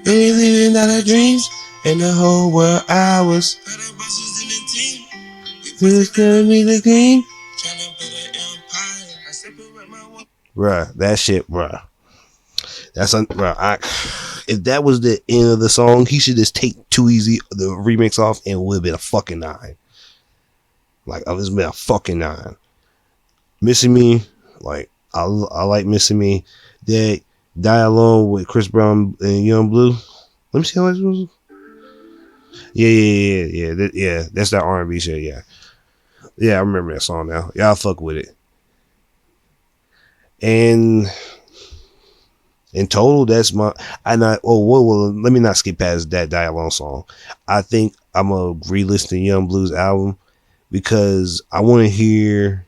[SPEAKER 1] we living out our dreams, and the whole world ours. Just gonna be the king. Bruh, that shit, bruh. If that was the end of the song, he should just take "Too Easy" the remix off, and it would have been a fucking 9. Like, it's been a fucking 9. "Missing Me," like I like "Missing Me." That "Die Alone" with Chris Brown and Young Blue. Let me see how it was. Yeah. That's that R&B shit. Yeah, I remember that song now. Y'all fuck with it. And in total, that's my. Let me not skip past that "Die Alone" song. I think I'm gonna re-listen to Young Blue's album because I want to hear.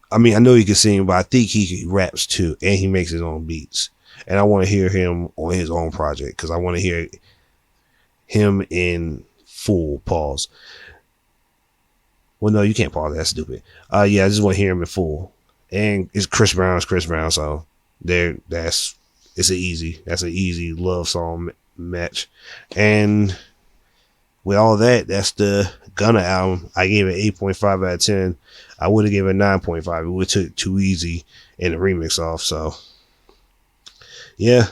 [SPEAKER 1] I mean, I know he can sing, but I think he raps too, and he makes his own beats. And I want to hear him on his own project because I want to hear him in full. Pause. Well, no, you can't pause. That's stupid. I just want to hear him in full. And it's Chris Brown. So that's an easy love song match. And with all that, that's the Gunna album. I gave it 8.5 out of 10. I would have given it 9.5. It would have took "Too Easy" and the remix off. So yeah,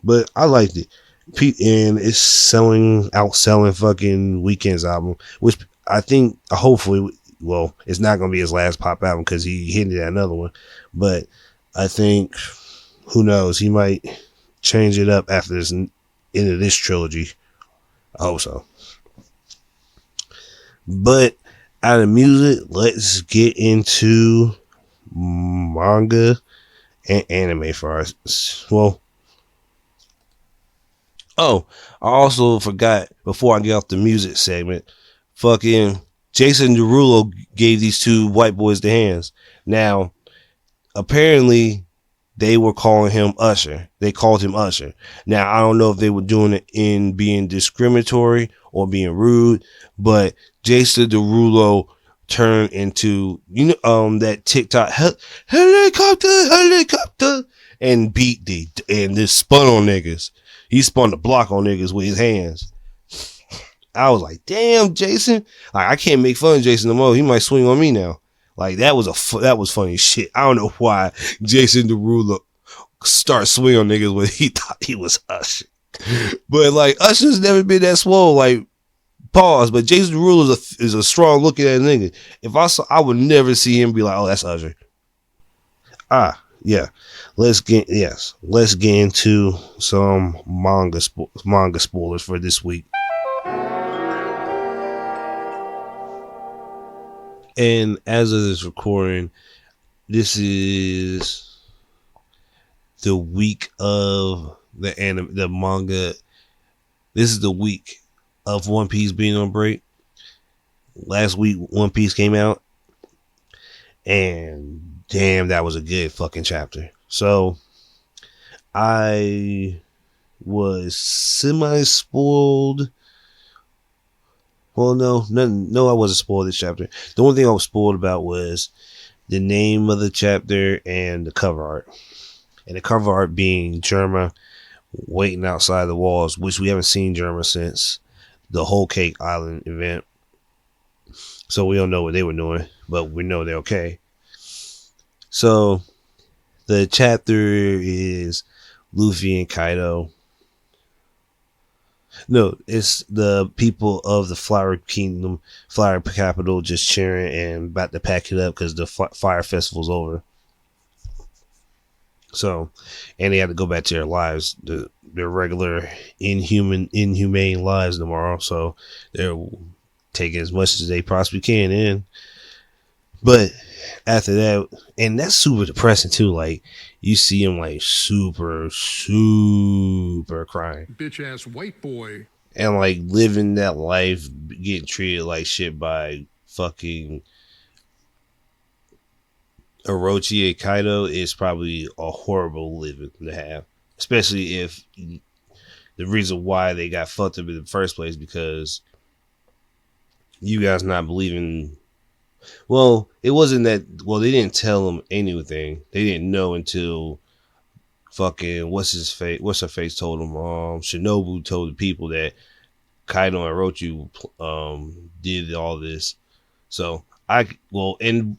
[SPEAKER 1] but I liked it. And it's outselling fucking Weeknd's album, which I think hopefully, well, it's not gonna be his last pop album because he hinted at another one. But I think, who knows, he might change it up after this end of this trilogy. I hope so. But out of music, let's get into manga and anime for us. Well, I also forgot before I get off the music segment, fucking Jason Derulo gave these 2 white boys the hands. Now, apparently, they were calling him Usher. They called him Usher. Now, I don't know if they were doing it in being discriminatory or being rude, but Jason Derulo turned into, that TikTok helicopter, and and just spun on niggas. He spun the block on niggas with his hands. I was like, damn, Jason. Like, I can't make fun of Jason no more. He might swing on me now. Like, that was funny shit. I don't know why Jason Derulo start swinging on niggas when he thought he was Usher. But like, Usher's never been that swole. Like, pause. But Jason Derulo is a strong looking ass nigga. If I would never see him be like, oh, that's Usher. Yeah. Let's get into some manga spoilers for this week. And as of this recording, this is the week of the manga. This is the week of One Piece being on break. Last week, One Piece came out, and damn, that was a good fucking chapter. So I was semi-spoiled. Well, no, I wasn't spoiled this chapter. The only thing I was spoiled about was the name of the chapter and the cover art. And the cover art being Germa waiting outside the walls, which we haven't seen Germa since the Whole Cake Island event. So we don't know what they were doing, but we know they're okay. So the chapter is Luffy and Kaido. No, it's the people of the Flower Kingdom, Flower Capital just cheering and about to pack it up because the Fire Festival's over. So, and they had to go back to their lives, their regular inhumane lives tomorrow. So they're taking as much as they possibly can in. But after that, and that's super depressing too. Like you see him like super crying,
[SPEAKER 4] bitch ass white boy,
[SPEAKER 1] and like living that life, getting treated like shit by fucking Orochi and Kaido is probably a horrible living to have, especially if the reason why they got fucked up in the first place because you guys not believing. Well, it wasn't that. Well, they didn't tell them anything. They didn't know until fucking what's her face told them. Shinobu told the people that Kaido and Orochi did all this. So Shinobu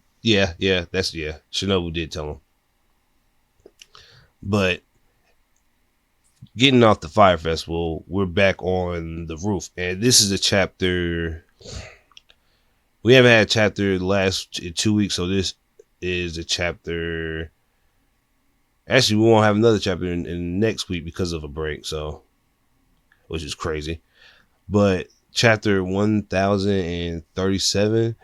[SPEAKER 1] did tell them. But getting off the Fire Festival, we're back on the roof, and this is a chapter. We haven't had a chapter the last 2 weeks, so this is a chapter. Actually, we won't have another chapter in next week because of a break, so which is crazy. But chapter 1037,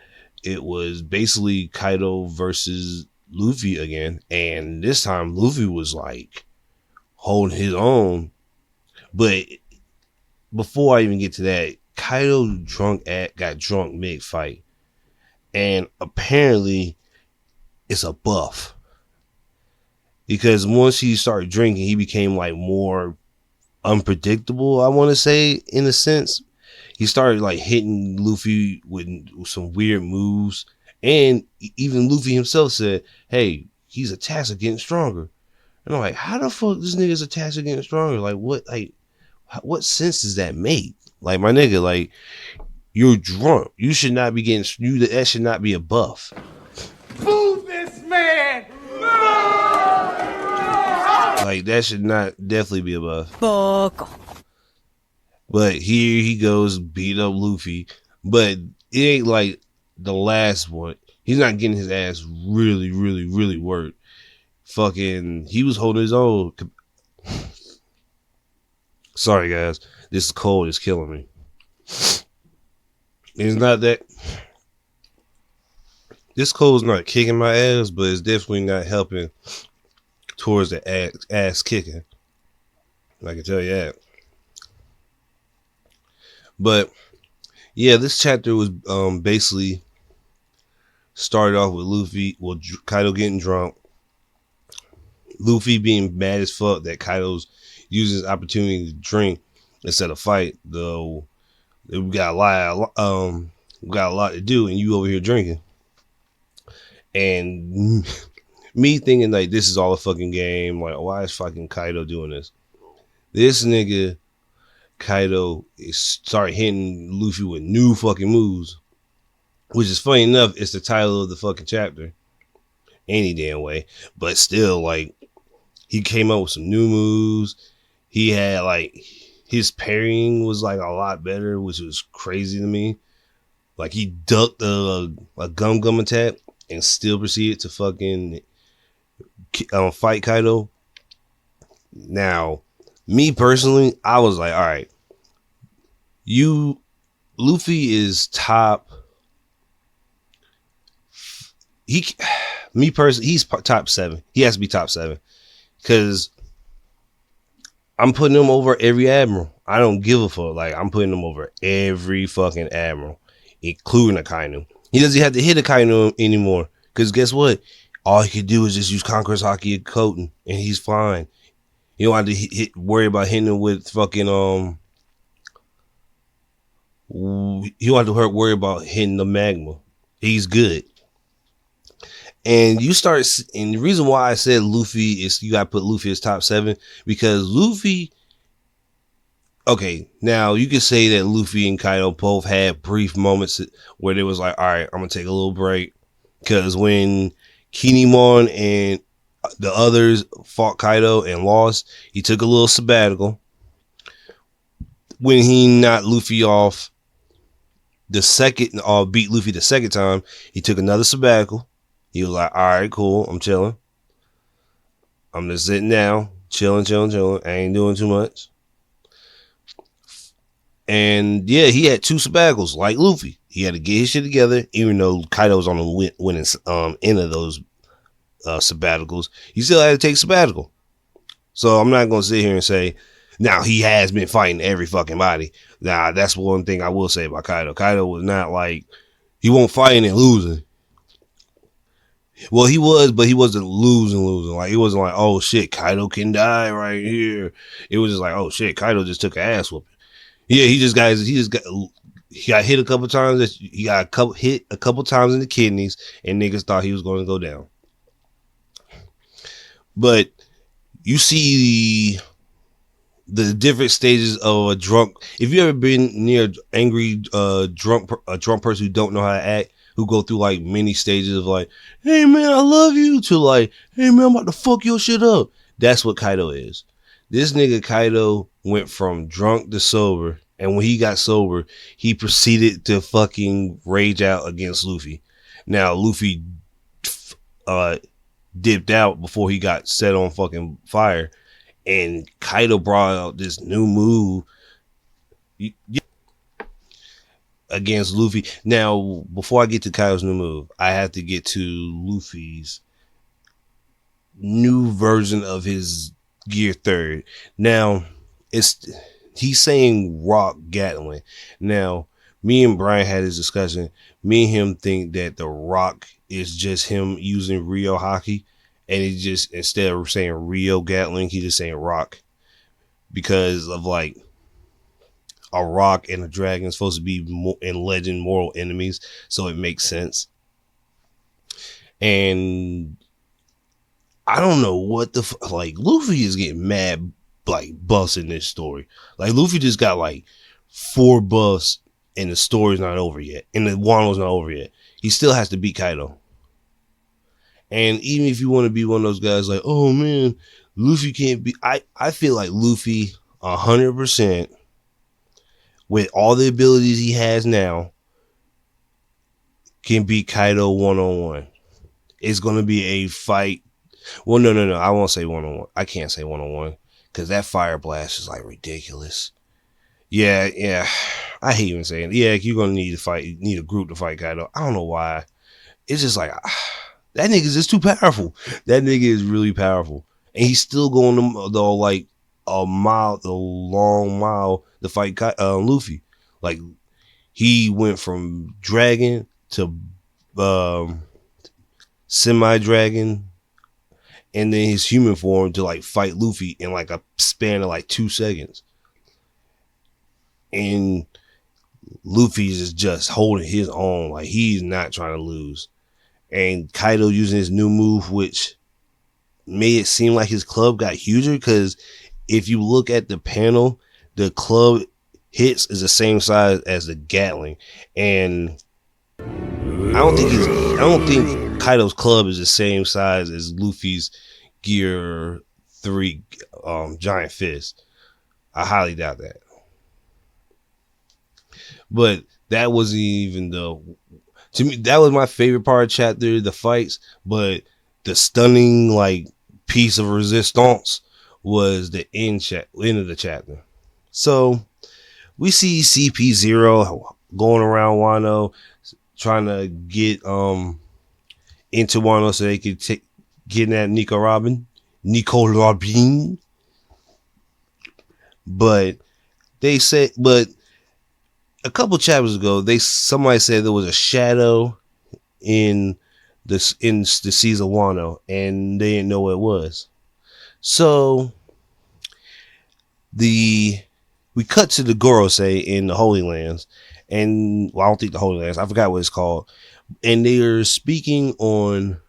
[SPEAKER 1] it was basically Kaido versus Luffy again, and this time Luffy was like holding his own. But before I even get to that, Kaido got drunk mid-fight. And apparently it's a buff. Because once he started drinking, he became like more unpredictable, I want to say, in a sense. He started like hitting Luffy with some weird moves. And even Luffy himself said, hey, his attacks are getting stronger. And I'm like, how the fuck this nigga's attacks are getting stronger? Like, what sense does that make? Like, my nigga, like, you're drunk. You should not be getting that should not be a buff.
[SPEAKER 5] Fool this man!
[SPEAKER 1] Like, that should not definitely be a buff. Fuck. But here he goes, beat up Luffy. But it ain't like the last one. He's not getting his ass really, really, really worked. Fucking, he was holding his own. Sorry, guys. This cold is killing me. It's not that. This cold's not kicking my ass, but it's definitely not helping towards the ass kicking. I can tell you that. But yeah, this chapter was basically started off with Kaido getting drunk, Luffy being mad as fuck that Kaido's using his opportunity to drink instead of fight. Though we got a lot to do, and you over here drinking. And me thinking like this is all a fucking game. Like, why is fucking Kaido doing this? This nigga Kaido started hitting Luffy with new fucking moves, which is funny enough. It's the title of the fucking chapter, any damn way. But still, like, he came up with some new moves. He had like his parrying was like a lot better, which was crazy to me. Like, he ducked a gum attack and still proceeded to fucking fight Kaido. Now, me personally, I was like, all right, Luffy is top. He's top 7. He has to be top 7 because I'm putting him over every admiral. I don't give a fuck. Like, I'm putting him over every fucking admiral, including Akainu. He doesn't have to hit Akainu anymore because guess what? All he could do is just use Conqueror's Haki and Koten, and he's fine. He don't have to worry about hitting him with fucking he don't have to worry about hitting the magma. He's good. And and the reason why I said Luffy is you gotta put Luffy as top 7 because Luffy. Okay, now you could say that Luffy and Kaido both had brief moments where they was like, all right, I'm gonna take a little break. Because when Kinemon and the others fought Kaido and lost, he took a little sabbatical. When he knocked Luffy off beat Luffy the second time, he took another sabbatical. He was like, all right, cool, I'm chilling. I'm just sitting down, chilling. I ain't doing too much. And yeah, he had 2 sabbaticals like Luffy. He had to get his shit together, even though Kaido was on the winning end of those sabbaticals. He still had to take sabbatical. So I'm not going to sit here and say, now he has been fighting every fucking body. Now that's one thing I will say about Kaido. Kaido was not like, he won't fighting and losing. Well, he was, but he wasn't losing. Like, it wasn't like, oh shit, Kaido can die right here. It was just like, oh shit, Kaido just took an ass whooping. Yeah, he got hit a couple times. He got hit a couple times in the kidneys, and niggas thought he was going to go down. But you see the different stages of a drunk. If you ever been near an angry drunk person who don't know how to act, who go through like many stages of like, hey man, I love you, to like, hey man, I'm about to fuck your shit up. That's what Kaido is. This nigga Kaido went from drunk to sober, and when he got sober, he proceeded to fucking rage out against Luffy. Now, Luffy dipped out before he got set on fucking fire, and Kaido brought out this new move against Luffy. Now, before I get to Kaido's new move, I have to get to Luffy's new version of his Gear 3rd. Now, he's saying rock Gatling. Now, me and Brian had this discussion. Me and him think that the rock is just him using Rio Haki, and he just, instead of saying Rio Gatling, he's just saying rock, because of like a rock and a dragon is supposed to be in legend mortal enemies, so it makes sense. And I don't know what like Luffy is getting mad like buffs in this story. Like Luffy just got like 4 buffs and the story's not over yet. And the Wano's not over yet. He still has to beat Kaido. And even if you want to be one of those guys like, oh man, Luffy can't be, I feel like Luffy 100% with all the abilities he has now can beat Kaido 1-on-1. It's going to be a fight. Well, no. I won't say 1-on-1. I can't say 1-on-1 because that fire blast is like ridiculous. Yeah. I hate even saying, yeah, you're going to need to fight. You need a group to fight Kaido. I don't know why. It's just like, that nigga is just too powerful. That nigga is really powerful. And he's still going the like a long mile to fight Luffy. Like, he went from dragon to semi-dragon, and then his human form to like fight Luffy in like a span of like 2 seconds. And Luffy is just holding his own. Like, he's not trying to lose. And Kaido using his new move, which made it seem like his club got huger, because if you look at the panel, the club hits is the same size as the Gatling. And I don't think Kaido's club is the same size as Luffy's Gear 3 giant fist. I highly doubt that. But that wasn't even to me, that was my favorite part of chapter, the fights. But the stunning like piece of resistance was the end of the chapter. So we see CP0 going around Wano, trying to get into Wano so they could kidnap Nico Robin. But they said, but a couple chapters ago, somebody said there was a shadow in the seas of Wano, and they didn't know what it was. So we cut to the Gorosei in the Holy Lands, and I don't think the Holy Lands, I forgot what it's called, and they are speaking on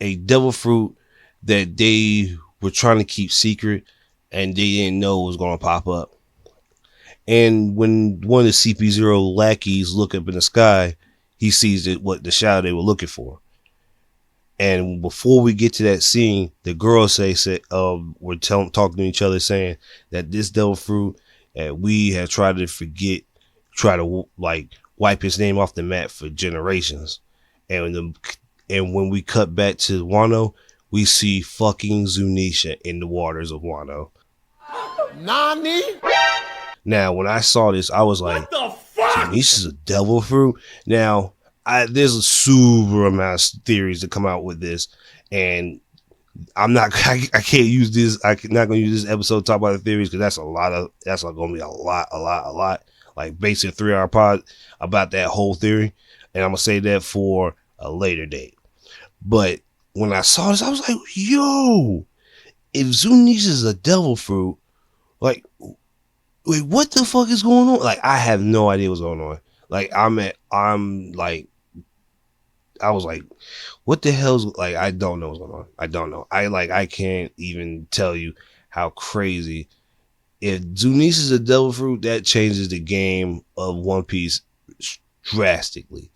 [SPEAKER 1] a devil fruit that they were trying to keep secret, and they didn't know was going to pop up. And when one of the CP0 lackeys look up in the sky, he sees what the shadow they were looking for. And before we get to that scene, the girls said we're talking to each other, saying that this devil fruit we have tried to forget, try to like wipe his name off the map for generations. And when we cut back to Wano, we see fucking Zunisha in the waters of Wano.
[SPEAKER 5] Nani?
[SPEAKER 1] Now, when I saw this, I was like, Zunisha's a devil fruit? Now, there's a super amount of theories that come out with this, and I can't use this. I'm not going to use this episode to talk about the theories, because that's going to be a lot. Like basically a 3-hour pod about that whole theory. And I'm going to say that for a later date. But when I saw this, I was like, yo, if Zunisha's a devil fruit, like, wait, what the fuck is going on? Like, I have no idea what's going on. Like, I was like, what the hell's, like, I don't know what's going on. I don't know. I can't even tell you how crazy. If Zunisha's a devil fruit, that changes the game of One Piece drastically.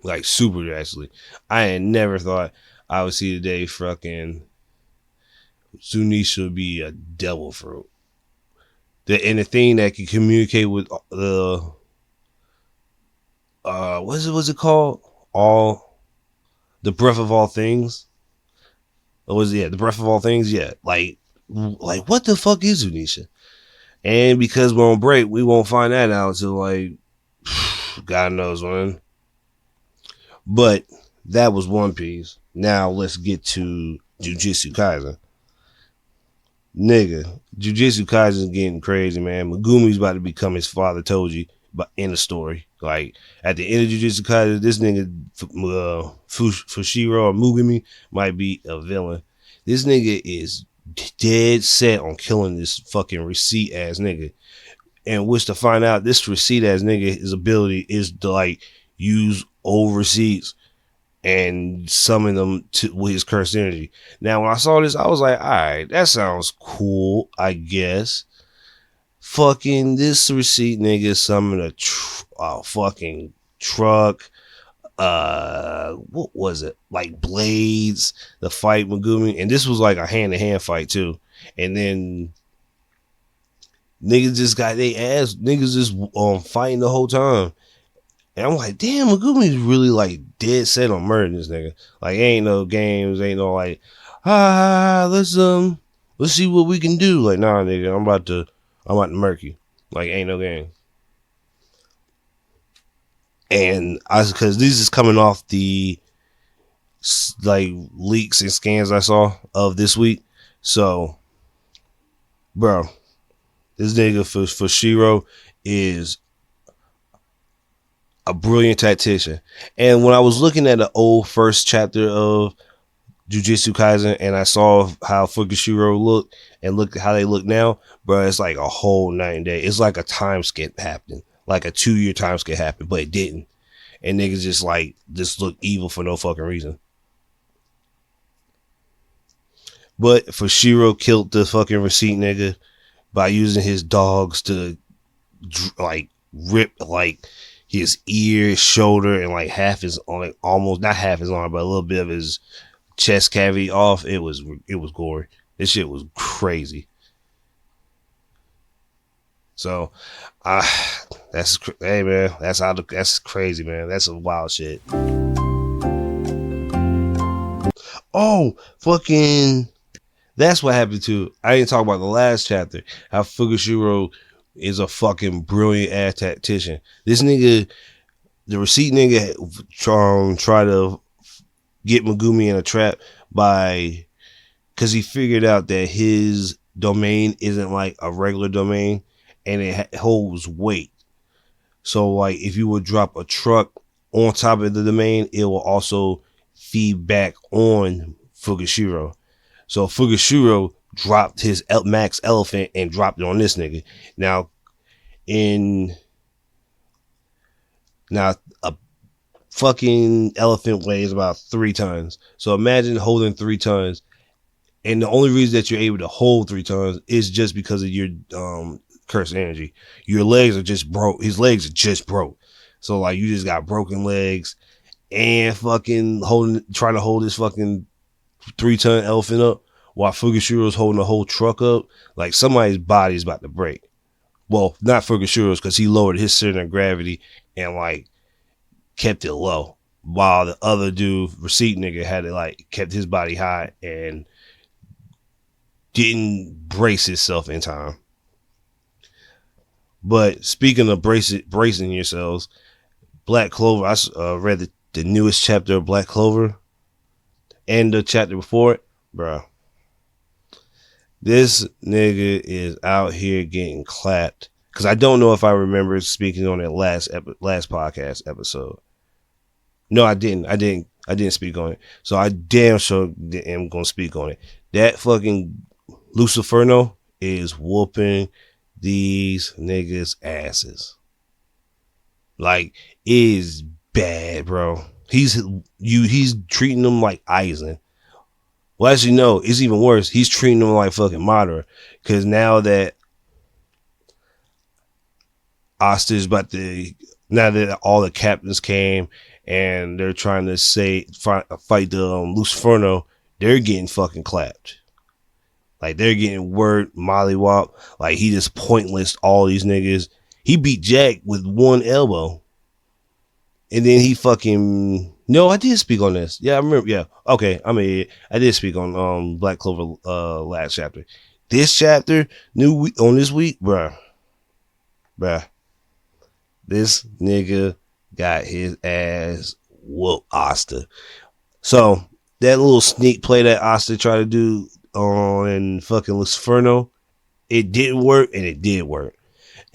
[SPEAKER 1] Like, super drastically. I had never thought I would see the day fucking Zunisha would be a devil fruit. And the thing that can communicate with the what's it called? The breath of all things. The breath of all things. Yeah, like what the fuck is Zunisha? And because we're on break, we won't find that out until like God knows when. But that was One Piece. Now let's get to Jujutsu Kaisen. Nigga, Jujutsu Kaisen is getting crazy, man. Megumi's about to become his father Toji, but in the story. Like, at the end of Jujutsu Kaisen, this nigga, Fushiro or Megumi, might be a villain. This nigga is dead set on killing this fucking receipt ass nigga. And which to find out, this receipt ass nigga, his ability is to, like, use old receipts and summon them with his cursed energy. Now, when I saw this, I was like, all right, that sounds cool, I guess. Fucking this receipt nigga summoned a fucking truck. What was it? Like blades, the fight Megumi. And this was like a hand-to-hand fight, too. And then niggas just got their ass. Niggas just fighting the whole time. And I'm like, damn, Megumi's really like dead set on murdering this nigga. Like, ain't no games, ain't no like, let's see what we can do. Like, nah, nigga, I'm about to murk you. Like, ain't no game. And cause this is coming off the like leaks and scans I saw of this week. So, bro, this nigga for Shiro is a brilliant tactician. And when I was looking at the old first chapter of Jujutsu Kaisen and I saw how Fukushiro looked and look how they look now, bro, it's like a whole night and day. It's like a time skip happened, like a 2-year time skip happened, but it didn't. And niggas just look evil for no fucking reason. But Fushiro killed the fucking receipt nigga by using his dogs to like rip like his ear, shoulder, and like half his, like almost not half his arm, but a little bit of his chest cavity off. It was gory. This shit was crazy. So, hey man, that's crazy, man. That's some wild shit. Oh, fucking, that's what happened to. I didn't talk about the last chapter. How Fukushiro is a fucking brilliant ass tactician. This nigga, the receipt nigga, try to get Megumi in a trap because he figured out that his domain isn't like a regular domain and it holds weight. So like if you would drop a truck on top of the domain, it will also feed back on Fukushiro. So Fukushiro dropped his max elephant and dropped it on this nigga. Now a fucking elephant weighs about 3 tons. So imagine holding 3 tons. And the only reason that you're able to hold 3 tons is just because of your cursed energy. Your legs are just broke. His legs are just broke. So like you just got broken legs and fucking trying to hold this fucking 3-ton elephant up while Fugashiro's holding the whole truck up. Like somebody's body is about to break. Well, not Fugashiro's, because he lowered his center of gravity and like kept it low, while the other dude, receipt nigga, had it like kept his body high and didn't brace himself in time. But speaking of bracing yourselves, Black Clover, I read the newest chapter of Black Clover and the chapter before it, bro. This nigga is out here getting clapped. Because I don't know if I remember speaking on that last podcast episode. No, I didn't. I didn't speak on it. So I damn sure am going to speak on it. That fucking Luciferno is whooping these niggas' asses. Like, it is bad, bro. He's treating them like Aizen. Well, actually, no, it's even worse. He's treating them like fucking Madara. Because now that Asta's about to, now that all the captains came and they're trying to fight the Luciferno, they're getting fucking clapped. Like, they're getting word mollywop. Like, he just pointless all these niggas. He beat Jack with one elbow. And then he fucking... No, I did speak on this. Yeah, I remember. Yeah. Okay, I did speak on Black Clover last chapter. This chapter, on this week, bruh. This nigga got his ass whooped Asta. So, that little sneak play that Asta tried to do on fucking Luciferno, it didn't work, and it did work.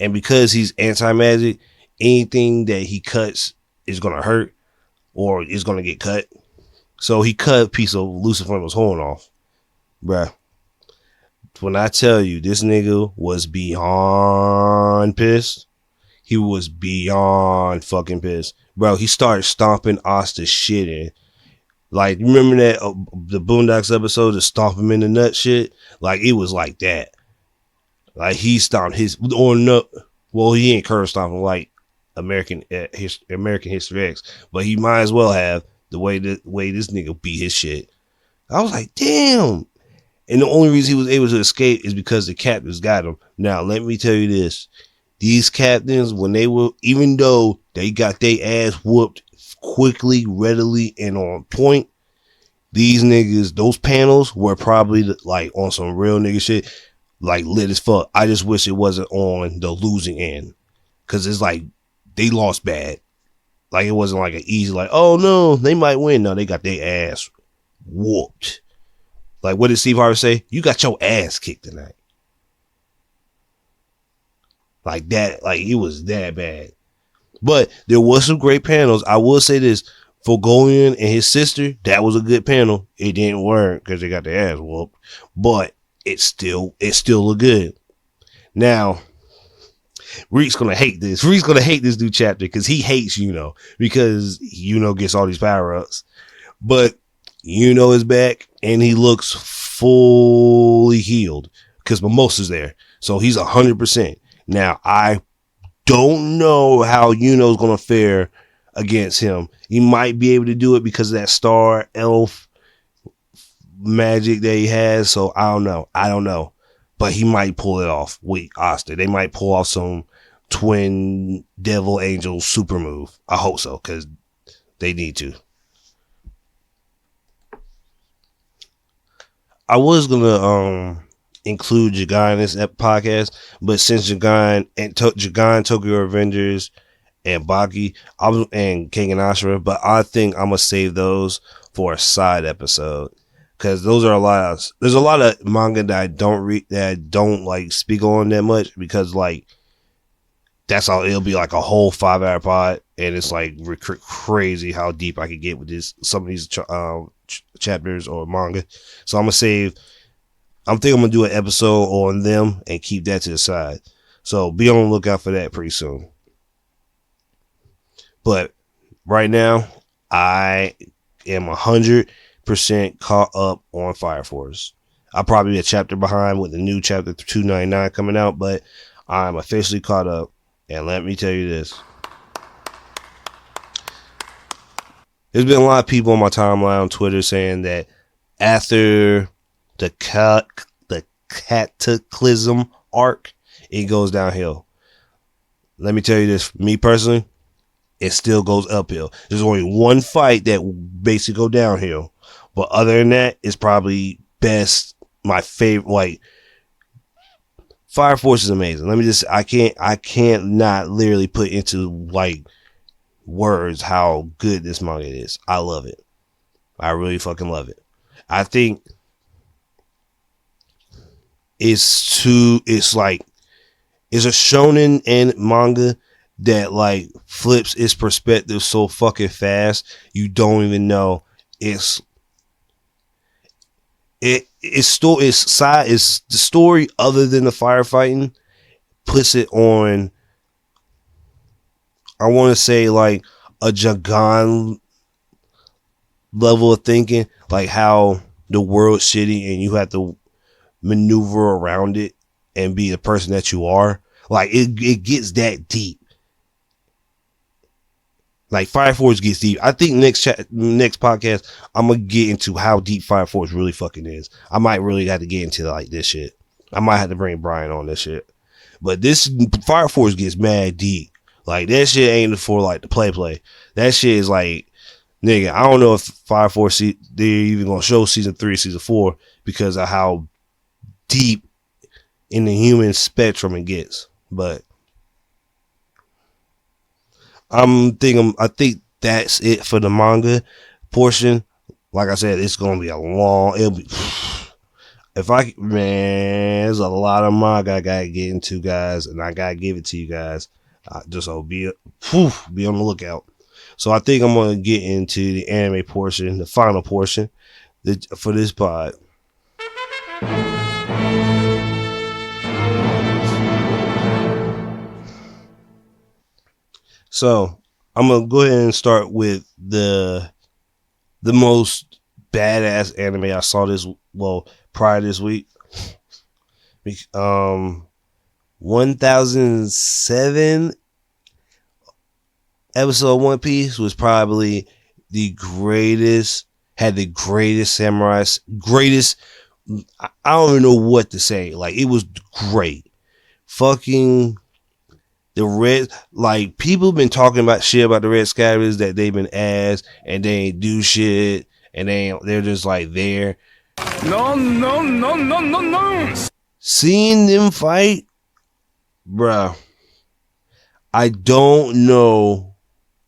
[SPEAKER 1] And because he's anti-magic, anything that he cuts is going to hurt or is going to get cut. So he cut a piece of Luciferno's horn off. Bruh. When I tell you this nigga was beyond pissed, he was beyond fucking pissed. Bro, he started stomping Asta's shit in. Like, remember that the Boondocks episode, the stomp him in the nut shit? Like, it was like that. Like, he stomped his, or no, well, he ain't curve stomping like American History X, but he might as well have the way this nigga beat his shit. I was like, damn. And the only reason he was able to escape is because the captains got him. Now, let me tell you this. These captains, when they were, even though they got their ass whooped quickly, readily, and on point, these niggas, those panels were probably like on some real nigga shit, like lit as fuck. I just wish it wasn't on the losing end. Cause it's like, they lost bad. Like, it wasn't like an easy, like, oh no, they might win. No, they got their ass whooped. Like, what did Steve Harvey say? You got your ass kicked tonight. Like that, like it was that bad. But there was some great panels. I will say this, for Golian and his sister, that was a good panel. It didn't work because they got their ass whooped. But it still looked good. Now, Reek's gonna hate this. Reek's gonna hate this new chapter because he hates Yuno, because Yuno gets all these power-ups. But Yuno is back and he looks fully healed because Mimosa's there. So he's 100%. Now, I don't know how Yuno's gonna fare against him. He might be able to do it because of that star elf magic that he has. So I don't know. But he might pull it off with Asta. They might pull off some twin devil angel super move. I hope so, because they need to. I was going to include Jagan in this podcast, but since Jagan, Tokyo Revengers, and Baki, and King and Ashura, but I think I'm going to save those for a side episode. Because there's a lot of manga that I don't read, that I don't like speak on that much, because like that's all, it'll be like a whole 5-hour pod, and it's like crazy how deep I could get with some of these chapters or manga. So I'm gonna save I'm thinking I'm gonna do an episode on them and keep that to the side. So be on the lookout for that pretty soon. But right now, I am 100% caught up on Fire Force. I'll probably be a chapter behind with the new chapter 299 coming out, but I'm officially caught up. And let me tell you this. There's been a lot of people on my timeline on Twitter saying that after the Cataclysm arc, it goes downhill. Let me tell you this. Me personally, it still goes uphill. There's only one fight that basically go downhill. But other than that, it's probably best. My favorite, like, Fire Force is amazing. I can't not literally put into, like, words how good this manga is. I love it. I really fucking love it. I think it's a shonen and manga that like flips its perspective so fucking fast you don't even know it's the story other than the firefighting puts it on, I want to say, like a Jagan level of thinking, like how the world's shitty and you have to maneuver around it and be the person that you are. Like it gets that deep. Like Fire Force gets deep. I think next podcast I'm gonna get into how deep Fire Force really fucking is. I might really have to get into like this shit. I might have to bring Brian on this shit. But this Fire Force gets mad deep. Like that shit ain't for like the play. That shit is like, nigga, I don't know if Fire Force they're even gonna show season 3, season 4 because of how deep in the human spectrum it gets. But I think that's it for the manga portion. Like I said, it's gonna be there's a lot of manga I gotta get into, guys, and I gotta give it to you guys. Just so be on the lookout. So I think I'm gonna get into the anime portion, the final portion for this pod. So I'm gonna go ahead and start with the most badass anime I saw prior this week. 1007 episode One Piece was probably the greatest. Had the greatest samurais. Greatest. I don't even know what to say. Like it was great. Fucking. The red, like people been talking about shit about the Red Scabbers that they've been ass and they ain't do shit and they're just like there. No. Seeing them fight, bruh, I don't know.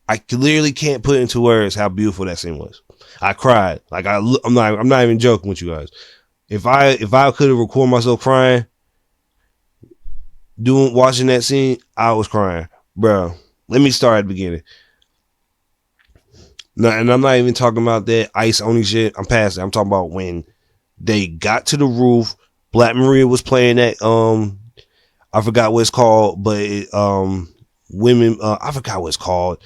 [SPEAKER 1] I clearly can't put into words how beautiful that scene was. I cried. Like I'm not even joking with you guys. If I could have recorded myself crying, watching that scene, I was crying, bro. Let me start at the beginning. No, and I'm not even talking about that ice only shit. I'm past it. I'm talking about when they got to the roof. Black Maria was playing that. I forgot what it's called, but women. I forgot what it's called,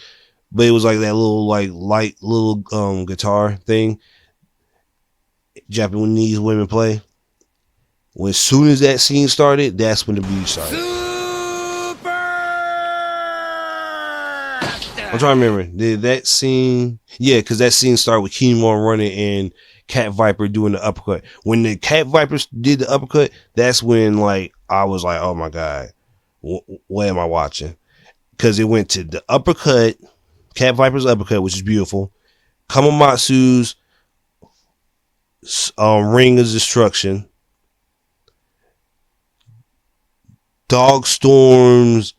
[SPEAKER 1] but it was like that little light little guitar thing. Japanese women play. When as soon as that scene started, that's when the beat started. I'm trying to remember. Did that scene? Yeah, because that scene started with Kinemon running and Cat Viper doing the uppercut. When the Cat Vipers did the uppercut, that's when like I was like, oh my god, what am I watching? Because it went to the uppercut, Cat Viper's uppercut, which is beautiful. Kamamatsu's Ring of Destruction. Dog Storm's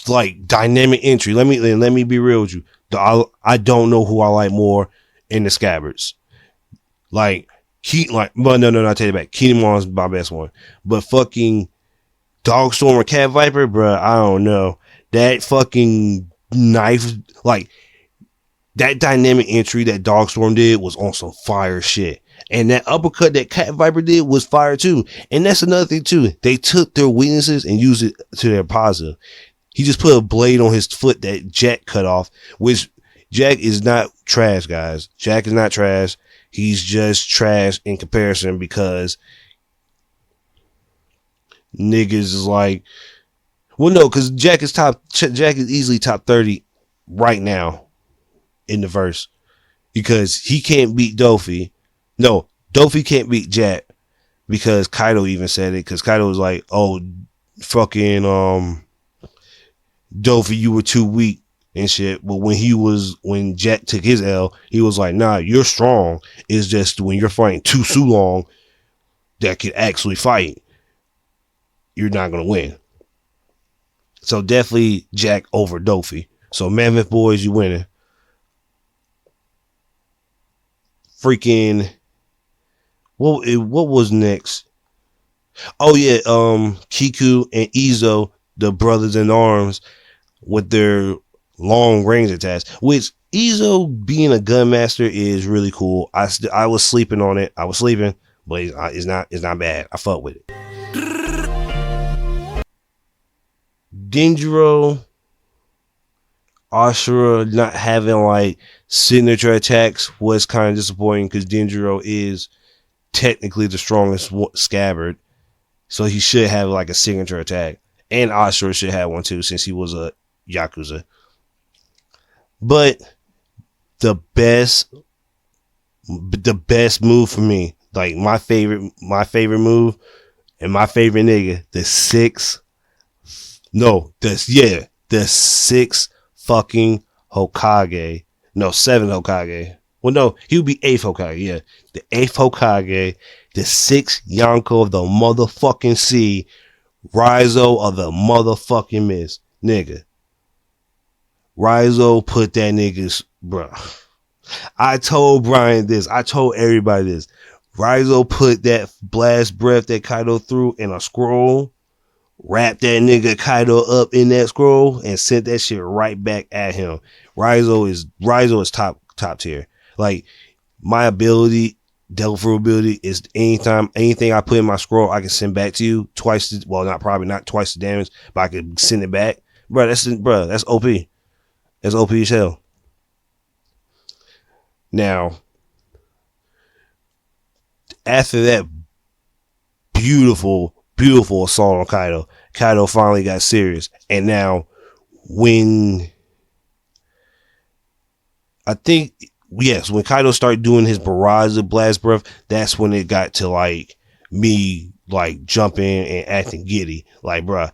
[SPEAKER 1] like dynamic entry. Let me be real with you. I don't know who I like more in the Scabbards. But no, I take it back. Kinemon's my best one. But fucking Dog Storm or Cat Viper, bruh, I don't know. That fucking knife, like That dynamic entry that Dogstorm did was on some fire shit. And that uppercut that Cat Viper did was fire too. And that's another thing too. They took their weaknesses and used it to their positive. He just put a blade on his foot that Jack cut off, which Jack is not trash, guys. Jack is not trash. He's just trash in comparison because niggas is like, well, no, because Jack is easily top 30 right now in the verse because he can't beat Dofi. No, Dofi can't beat Jack because Kaido even said it because Kaido was like, oh, fucking, Dofi, you were too weak and shit. But when Jack took his L, he was like, nah, you're strong. It's just when you're fighting two Sulong that could actually fight, you're not going to win. So definitely Jack over Dofi. So Mammoth Boys, you winning. Freaking, what was next? Oh yeah, Kiku and Izo, the brothers in arms, with their long range attacks. Which Izo being a gun master is really cool. I was sleeping on it. I was sleeping, but it's not bad. I fuck with it. Denjiro, Ashura not having like signature attacks was kind of disappointing because Denjiro is technically the strongest scabbard, so he should have like a signature attack, and Ashura should have one too since he was a Yakuza. But the best move for me, like my favorite move and my favorite nigga, the six fucking Hokage. No, 7 Hokage. Well, no, he would be 8th Hokage. Yeah, the 8th Hokage, the 6th Yonko of the motherfucking sea, Raizo of the motherfucking mist. Nigga. Raizo put that nigga's, bruh. I told Brian this. I told everybody this. Raizo put that blast breath that Kaido threw in a scroll, wrapped that nigga Kaido up in that scroll, and sent that shit right back at him. Raizo is top tier. Like, my ability, Devil Fruit ability, is anything I put in my scroll, I can send back to you twice. Not twice the damage, but I can send it back. That's OP. That's OP as hell. Now, after that beautiful assault on Kaido, Kaido finally got serious. And now, when Kaido started doing his barrage of blast breath, that's when it got to like me like jumping and acting giddy. Like, bruh.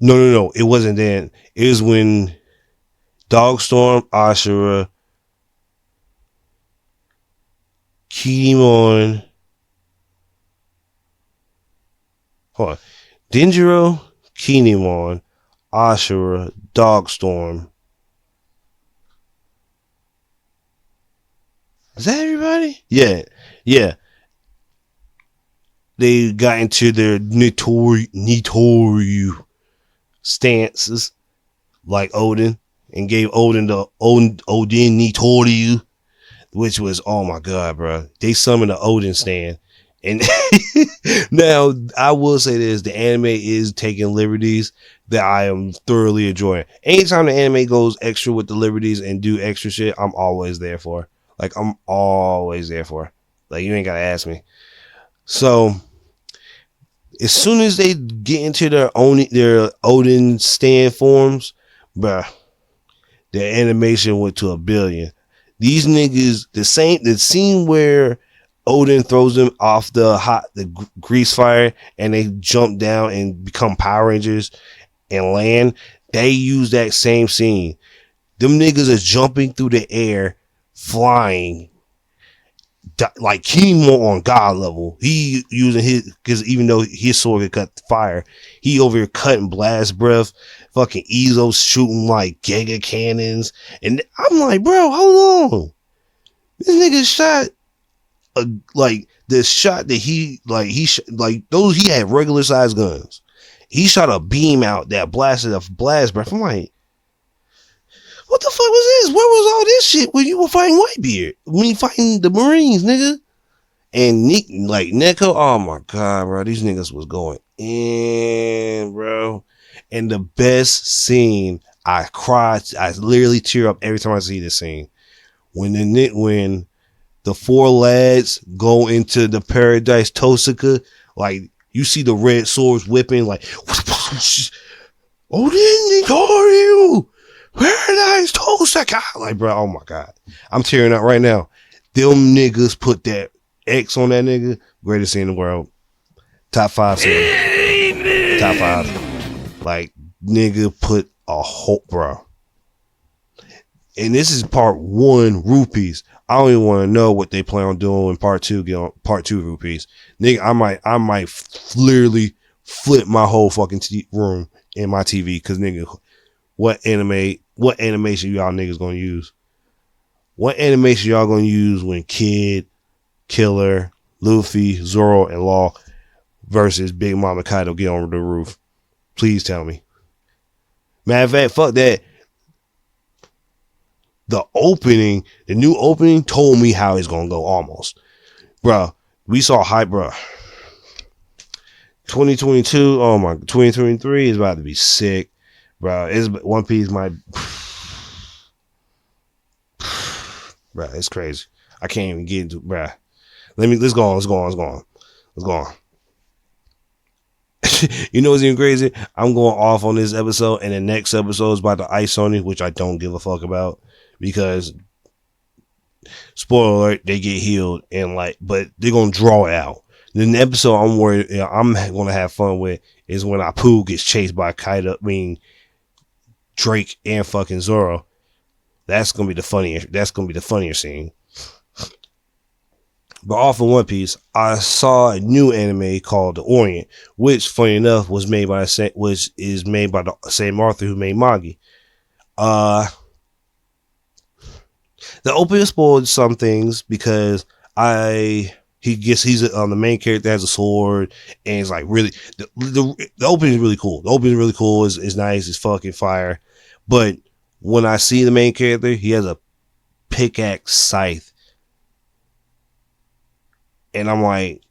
[SPEAKER 1] No, it wasn't then. It was when Dogstorm, Ashura, Kinemon, Denjiro, Kinemon, Ashura, Dogstorm. Is that everybody? Yeah. They got into their Nitoryu stances like Odin and gave Odin the Odin Nitoryu, which was, oh my god, bro. They summoned the Odin stand. And now I will say this, the anime is taking liberties that I am thoroughly enjoying. Anytime the anime goes extra with the liberties and do extra shit, I'm always there for. Like, I'm always there for. Like, you ain't gotta ask me. So, as soon as they get into their Odin stand forms, bruh, their animation went to 1 billion. These niggas, the scene where Odin throws them off the grease fire and they jump down and become Power Rangers and land, they use that same scene. Them niggas are jumping through the air, flying, like Kinemon on God level. He using his, because even though his sword could cut fire, he over here cutting blast breath. Fucking Izo shooting like Giga cannons, and I'm like, bro, how long? This nigga shot like the shot that he had regular size guns. He shot a beam out that blasted a blast breath. I'm like, What the fuck was this? Where was all this shit when you were fighting Whitebeard? When you fighting the Marines, nigga? And Nick, like Neko, oh my god, bro, these niggas was going in, bro. And the best scene, I cried, I literally tear up every time I see this scene. When the four lads go into the Paradise Tosaka, like you see the red swords whipping, like, Odin Nikaru, Paradise Tosaka, like, bro, oh my god, I'm tearing up right now. Them niggas put that X on that nigga. Greatest scene in the world. Top 5 scene. Top 5. Like, nigga put a whole, bro. And this is part 1 rupees. I don't even want to know what they plan on doing in part 2. Get on part 2 rupees. Nigga, I might literally flip my whole fucking room in my TV. Because, nigga, what animation y'all niggas gonna use? What animation y'all gonna use when Kid, Killer, Luffy, Zoro, and Law versus Big Mama Kaido get on the roof? Please tell me. Matter of fact, fuck that. The new opening told me how it's gonna go almost. Bruh, we saw hype, bruh. 2022, oh my, 2023 is about to be sick. Bruh, One Piece might... Bruh, it's crazy. I can't even get into, bruh. Let's go on. You know what's even crazy? I'm going off on this episode, and the next episode is about the Ice Sony, which I don't give a fuck about, because spoiler alert, they get healed and but they're gonna draw it out. Then the episode I'm gonna have fun with is when Apu gets chased by Kaido, Drake and fucking Zoro. That's gonna be the funnier scene. But off of One Piece, I saw a new anime called The Orient, which, funny enough, is made by the same author who made Magi. The opening spoiled some things because the main character has a sword, and it's like really the opening is really cool. The opening is really cool. It's nice. It's fucking fire. But when I see the main character, he has a pickaxe scythe. And I'm like,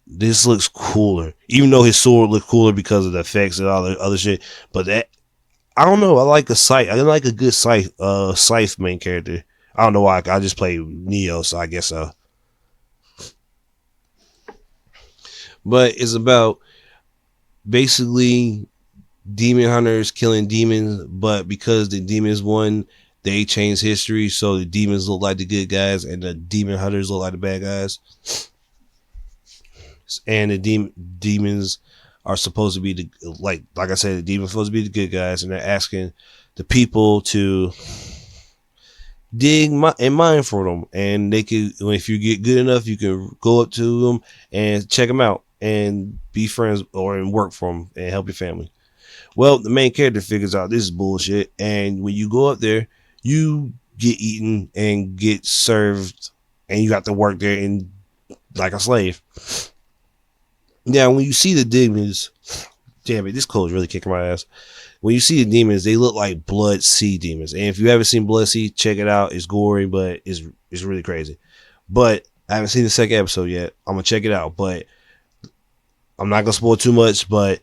[SPEAKER 1] this looks cooler. Even though his sword looked cooler because of the effects and all the other shit. But I don't know. I like a scythe. I like a good scythe main character. I don't know why. I just play Neo, so I guess so. But it's about basically demon hunters killing demons. But because the demons won, they changed history. So the demons look like the good guys and the demon hunters look like the bad guys. And the demons are supposed to be like I said, the demons are supposed to be the good guys, and they're asking the people to dig and mine for them. And they can, if you get good enough, you can go up to them and check them out and be friends and work for them and help your family. Well, the main character figures out this is bullshit, and when you go up there, you get eaten and get served, and you have to work there like a slave. Now, when you see the demons, damn it, this code is really kicking my ass. When you see the demons, they look like Blood Sea demons. And if you haven't seen Blood Sea, check it out. It's gory, but it's really crazy. But I haven't seen the second episode yet. I'm going to check it out. But I'm not going to spoil too much, but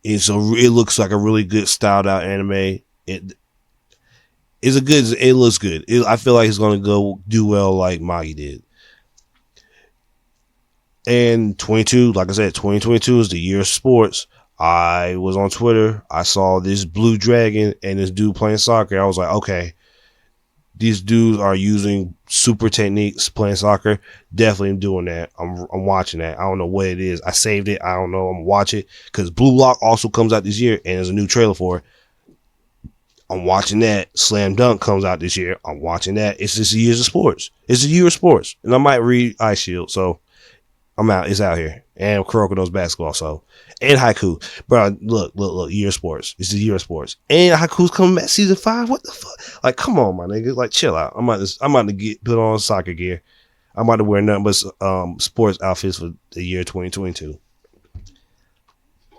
[SPEAKER 1] it looks like a really good styled out anime. It looks good. I feel like it's going to go do well like Magi did. And 2022 is the year of sports. I was on Twitter. I saw this blue dragon and this dude playing soccer. I was like, okay, these dudes are using super techniques playing soccer. Definitely doing that. I'm watching that. I don't know what it is. I saved it. I don't know. I'm gonna watch it because Blue Lock also comes out this year and there's a new trailer for it. I'm watching that. Slam Dunk comes out this year. I'm watching that. It's just a year of sports. It's a year of sports. And I might read Ice Shield. So I'm out. It's out here. And Kuroko knows basketball. So, and Haiku. Bro, look. Year of sports. It's the year of sports. And Haiku's coming back season 5. What the fuck? Like, come on, my nigga. Like, chill out. I'm about to put on soccer gear. I'm about to wear nothing but sports outfits for the year 2022.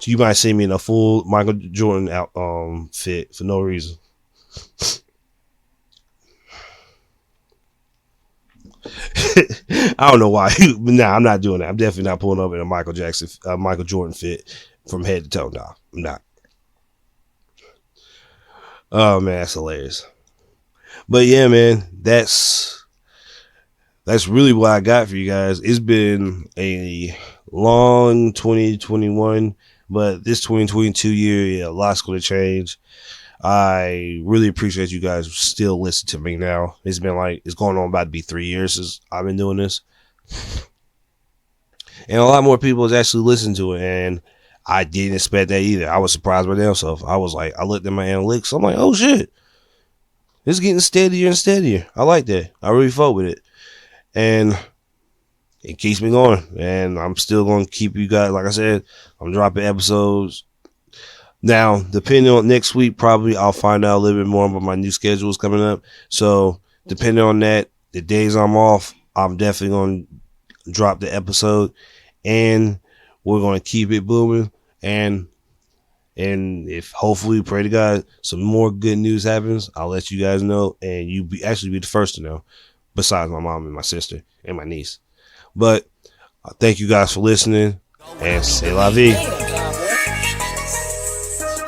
[SPEAKER 1] So you might see me in a full Michael Jordan outfit for no reason. I don't know why. Nah, I'm not doing that. I'm definitely not pulling up in a Michael Jordan fit from head to toe. Nah, I'm not. Oh man, that's hilarious. But yeah, man, that's really what I got for you guys. It's been a long 2021, but this 2022 year, yeah, a lot's going to change. I really appreciate you guys still listening to me now. It's going on about to be 3 years since I've been doing this. And a lot more people has actually listened to it, and I didn't expect that either. I was surprised by myself. I looked at my analytics. I'm like, oh shit, it's getting steadier and steadier. I like that. I really fuck with it. And it keeps me going. And I'm still going to keep you guys, like I said, I'm dropping episodes. Now, depending on next week, probably I'll find out a little bit more about my new schedules coming up. So, depending on that, the days I'm off, I'm definitely going to drop the episode. And we're going to keep it booming. And if hopefully, pray to God, some more good news happens, I'll let you guys know. And you be the first to know. Besides my mom and my sister and my niece. But thank you guys for listening. And c'est la vie.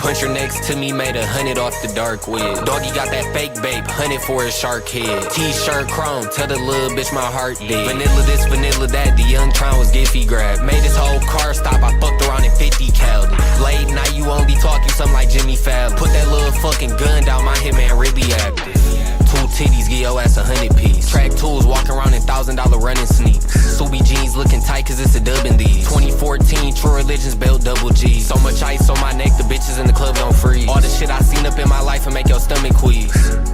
[SPEAKER 4] Puncher next to me made 100 off the dark web. Doggy got that fake babe, 100 for his shark head. T-shirt chrome, tell the little bitch my heart dead. Vanilla this, vanilla that, the young Tron was Giffy grab. Made his whole car stop, I fucked around in 50 cal. Late night, you only talking something like Jimmy Fallon. Put that little fucking gun down, my hitman really active. 2 titties, get your ass 100 piece. Track tools, walking around in $1,000 running sneaks. Subi jeans looking tight cause it's a dub in these. 2014, True Religions, belt double G. So much ice on my neck, the bitches in the club don't freeze. All the shit I seen up in my life and make your stomach queeze.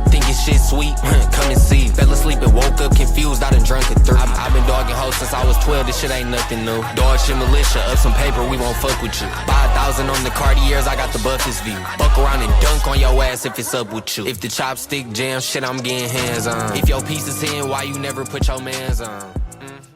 [SPEAKER 4] Thinking shit sweet, come and see. Fell asleep and woke up confused, I done drunk at 3. I've been dogging hoes since I was 12, this shit ain't nothing new. Dog shit militia, up some paper, we won't fuck with you. Buy 1,000 on the Cartiers, I got the Buffets view. Fuck around and dunk on your ass if it's up with you. If the chopstick jam, shit I'm getting hands on. If your piece is in, why you never put your mans on?